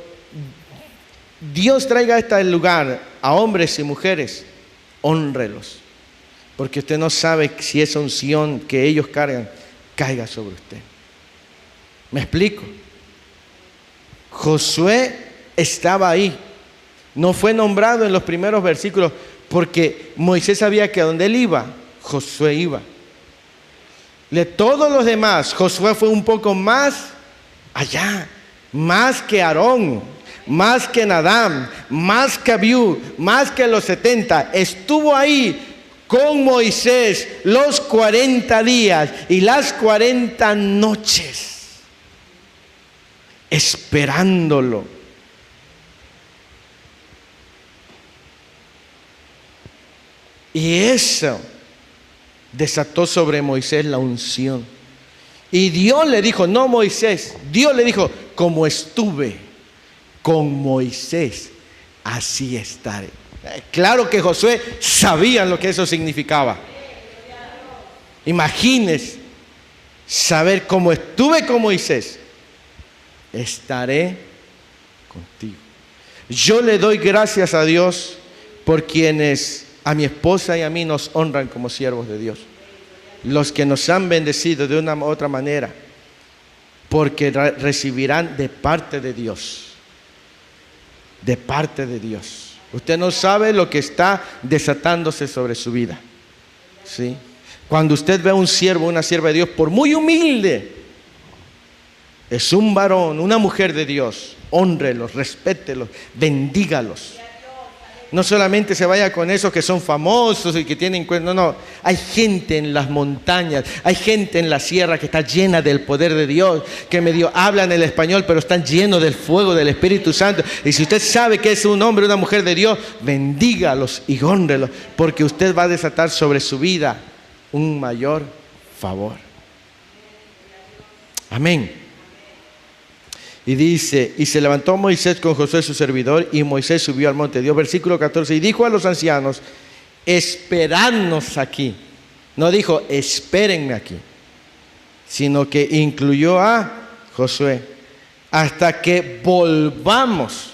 A: Dios traiga a este lugar a hombres y mujeres, hónrelos. Porque usted no sabe si esa unción que ellos cargan caiga sobre usted. ¿Me explico? Josué estaba ahí. No fue nombrado en los primeros versículos porque Moisés sabía que a donde él iba, Josué iba. De todos los demás, Josué fue un poco más allá, más que Aarón, más que Nadab, más que Abiú, más que los 70. Estuvo ahí con Moisés los 40 días y las 40 noches, esperándolo. Y eso desató sobre Moisés la unción. Y Dios le dijo, no Moisés, Dios le dijo, como estuve con Moisés, así estaré. Claro que Josué sabía lo que eso significaba. Imagínese saber cómo estuve con Moisés, estaré contigo. Yo le doy gracias a Dios por quienes a mi esposa y a mí nos honran como siervos de Dios. Los que nos han bendecido de una u otra manera, porque recibirán de parte de Dios. De parte de Dios. Usted no sabe lo que está desatándose sobre su vida. ¿Sí? Cuando usted ve a un siervo, una sierva de Dios, por muy humilde, es un varón, una mujer de Dios, hónrelos, respételos, bendígalos. No solamente se vaya con esos que son famosos y que tienen cuenta, no. Hay gente en las montañas, hay gente en la sierra que está llena del poder de Dios, que medio hablan el español, pero están llenos del fuego del Espíritu Santo. Y si usted sabe que es un hombre o una mujer de Dios, bendígalos y hónrelos, porque usted va a desatar sobre su vida un mayor favor. Amén. Y dice, y se levantó Moisés con Josué su servidor, y Moisés subió al monte de Dios. Versículo 14, y dijo a los ancianos, esperadnos aquí. No dijo, espérenme aquí, sino que incluyó a Josué, hasta que volvamos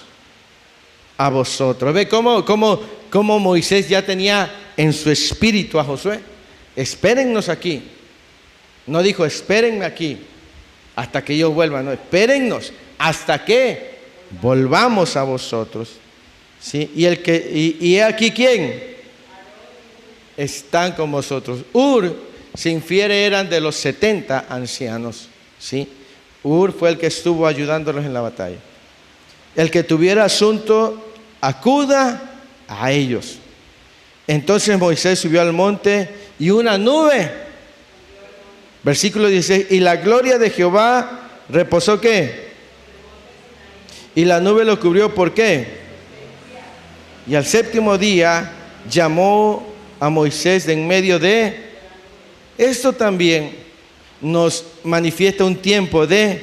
A: a vosotros. ¿Ve cómo Moisés ya tenía en su espíritu a Josué? Espérennos aquí. No dijo, espérenme aquí hasta que yo vuelva, no, espérennos hasta que volvamos a vosotros. ¿Sí? Y aquí ¿quién? Están con vosotros. Se infiere eran de los 70 ancianos. ¿Sí? Fue el que estuvo ayudándolos en la batalla. El que tuviera asunto, acuda a ellos. Entonces Moisés subió al monte y una nube, versículo 16, y la gloria de Jehová reposó ¿qué? Y la nube lo cubrió, ¿por qué? Y al séptimo día llamó a Moisés de en medio de... Esto también nos manifiesta un tiempo de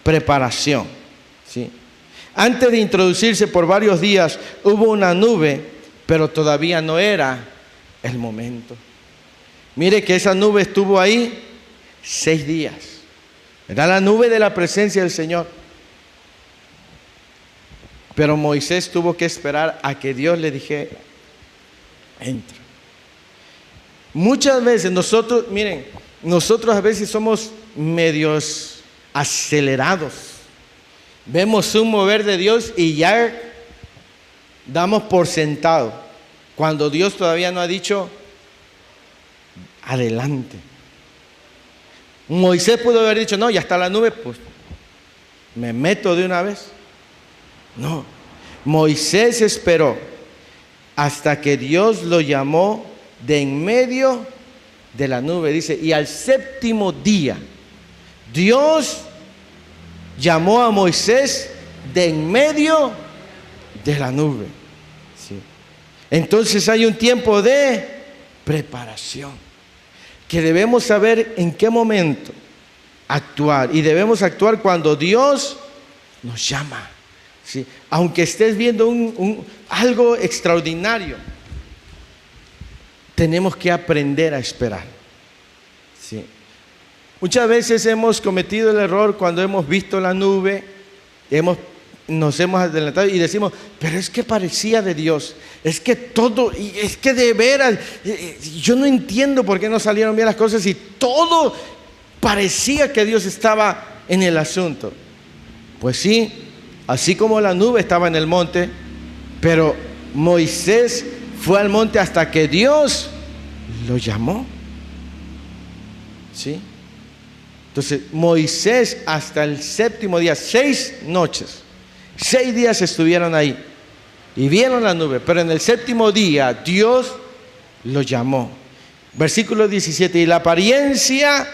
A: preparación. ¿Sí? Antes de introducirse por varios días hubo una nube, pero todavía no era el momento. Mire que esa nube estuvo ahí 6 días. Era la nube de la presencia del Señor. Pero Moisés tuvo que esperar a que Dios le dijera, entra. Muchas veces nosotros a veces somos medios acelerados. Vemos un mover de Dios y ya damos por sentado, cuando Dios todavía no ha dicho, adelante. Moisés pudo haber dicho, no, ya está la nube, pues me meto de una vez. No, Moisés esperó hasta que Dios lo llamó de en medio de la nube. Dice, y al séptimo día, Dios llamó a Moisés de en medio de la nube. ¿Sí? Entonces hay un tiempo de preparación, que debemos saber en qué momento actuar. Y debemos actuar cuando Dios nos llama. ¿Sí? Aunque estés viendo algo extraordinario, tenemos que aprender a esperar. ¿Sí? Muchas veces hemos cometido el error cuando hemos visto la nube, nos hemos adelantado y decimos, pero es que parecía de Dios, es que todo, y es que de veras, yo no entiendo por qué no salieron bien las cosas y todo parecía que Dios estaba en el asunto. Pues sí, Así como la nube estaba en el monte, pero Moisés fue al monte hasta que Dios lo llamó. ¿Sí? Entonces, Moisés hasta el séptimo día, 6 noches, 6 días estuvieron ahí y vieron la nube, pero en el séptimo día Dios lo llamó. Versículo 17, y la apariencia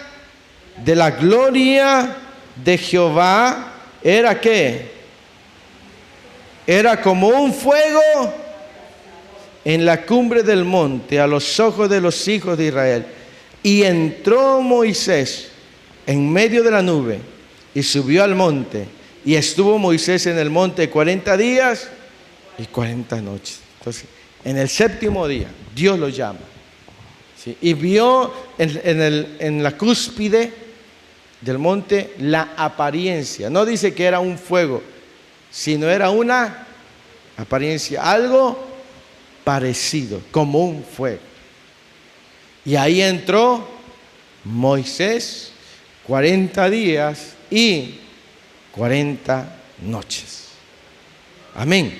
A: de la gloria de Jehová era ¿qué? Era como un fuego en la cumbre del monte a los ojos de los hijos de Israel. Y entró Moisés en medio de la nube y subió al monte. Y estuvo Moisés en el monte 40 días y 40 noches. Entonces, en el séptimo día, Dios lo llama. ¿Sí? Y vio en la cúspide del monte la apariencia. No dice que era un fuego, sino era una apariencia, algo parecido, como un fuego. Y ahí entró Moisés 40 días y 40 noches. Amén.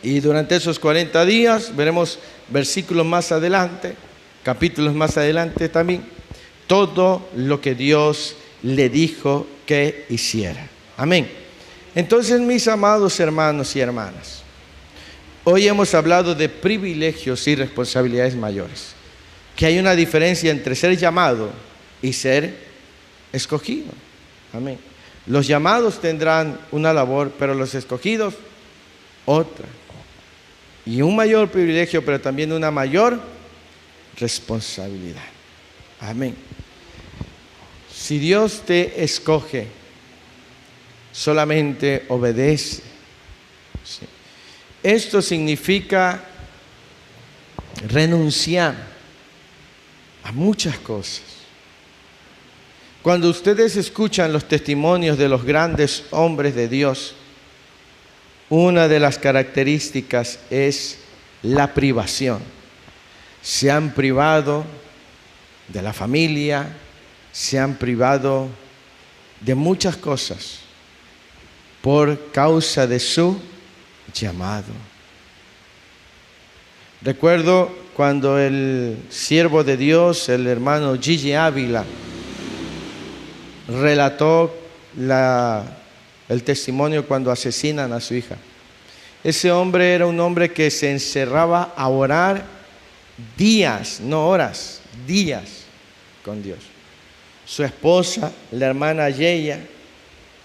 A: Y durante esos 40 días, veremos versículos más adelante, capítulos más adelante también, todo lo que Dios le dijo que hiciera. Amén. Entonces, mis amados hermanos y hermanas, hoy hemos hablado de privilegios y responsabilidades mayores. Que hay una diferencia entre ser llamado y ser escogido. Amén. Los llamados tendrán una labor, pero los escogidos otra. Y un mayor privilegio, pero también una mayor responsabilidad. Amén. Si Dios te escoge, solamente obedece. ¿Sí? Esto significa renunciar a muchas cosas. Cuando ustedes escuchan los testimonios de los grandes hombres de Dios, una de las características es la privación. Se han privado de la familia, se han privado de muchas cosas por causa de su llamado. Recuerdo cuando el siervo de Dios, el hermano Gigi Ávila, relató el testimonio cuando asesinan a su hija. Ese hombre era un hombre que se encerraba a orar días, no horas, días con Dios. Su esposa, la hermana Yeya,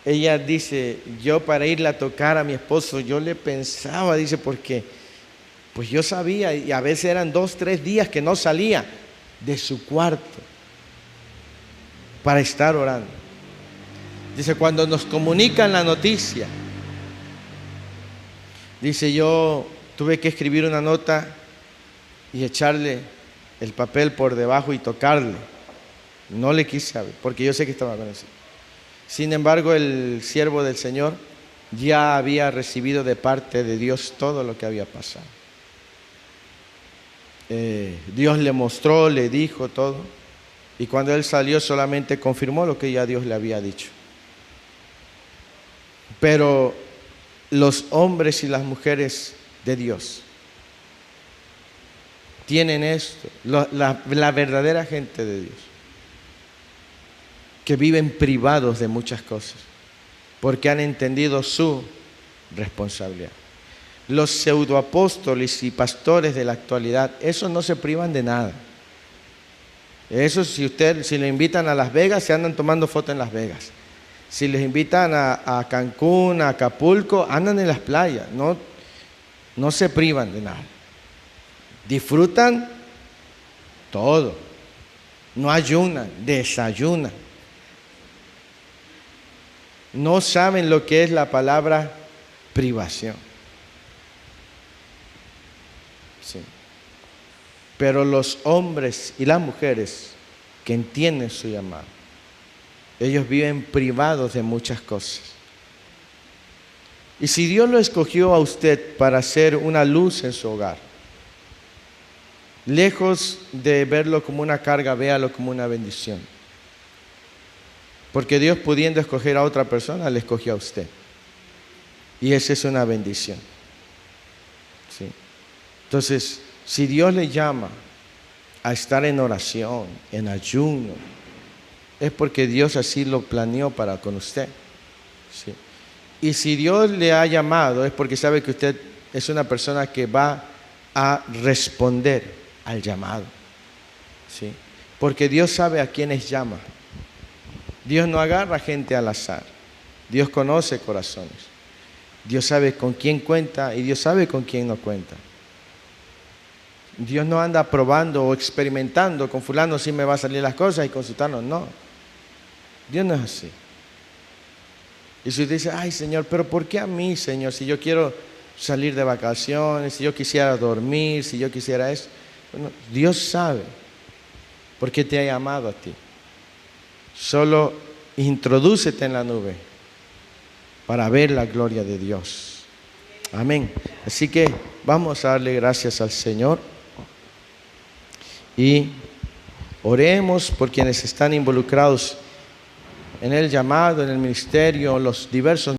A: ella dice, yo para irle a tocar a mi esposo, yo le pensaba, dice, porque pues yo sabía, y a veces eran 2, 3 días que no salía de su cuarto para estar orando. Dice, cuando nos comunican la noticia, dice, yo tuve que escribir una nota y echarle el papel por debajo y tocarle. No le quise saber, porque yo sé que estaba con eso. Sin embargo, el siervo del Señor ya había recibido de parte de Dios todo lo que había pasado. Dios le mostró, le dijo todo, y cuando él salió solamente confirmó lo que ya Dios le había dicho. Pero los hombres y las mujeres de Dios tienen esto, la verdadera gente de Dios, que viven privados de muchas cosas, porque han entendido su responsabilidad. Los pseudoapóstoles y pastores de la actualidad, esos no se privan de nada. Esos, si le invitan a Las Vegas, se andan tomando fotos en Las Vegas. Si les invitan a Cancún, a Acapulco, andan en las playas. No se privan de nada. Disfrutan todo. No ayunan, desayunan. No saben lo que es la palabra privación. Sí. Pero los hombres y las mujeres que entienden su llamado, ellos viven privados de muchas cosas. Y si Dios lo escogió a usted para ser una luz en su hogar, lejos de verlo como una carga, véalo como una bendición. Porque Dios, pudiendo escoger a otra persona, le escogió a usted. Y esa es una bendición. ¿Sí? Entonces, si Dios le llama a estar en oración, en ayuno, es porque Dios así lo planeó para con usted. ¿Sí? Y si Dios le ha llamado, es porque sabe que usted es una persona que va a responder al llamado. ¿Sí? Porque Dios sabe a quiénes llama. Dios no agarra gente al azar. Dios conoce corazones. Dios sabe con quién cuenta y Dios sabe con quién no cuenta. Dios no anda probando o experimentando con fulano si me va a salir las cosas y con sultano no. Dios no es así. Y si usted dice, ay Señor, pero ¿por qué a mí, Señor? Si yo quiero salir de vacaciones, si yo quisiera dormir, si yo quisiera eso. Bueno, Dios sabe por qué te ha llamado a ti. Solo introdúcete en la nube para ver la gloria de Dios. Amén. Así que vamos a darle gracias al Señor y oremos por quienes están involucrados en el llamado, en el ministerio, los diversos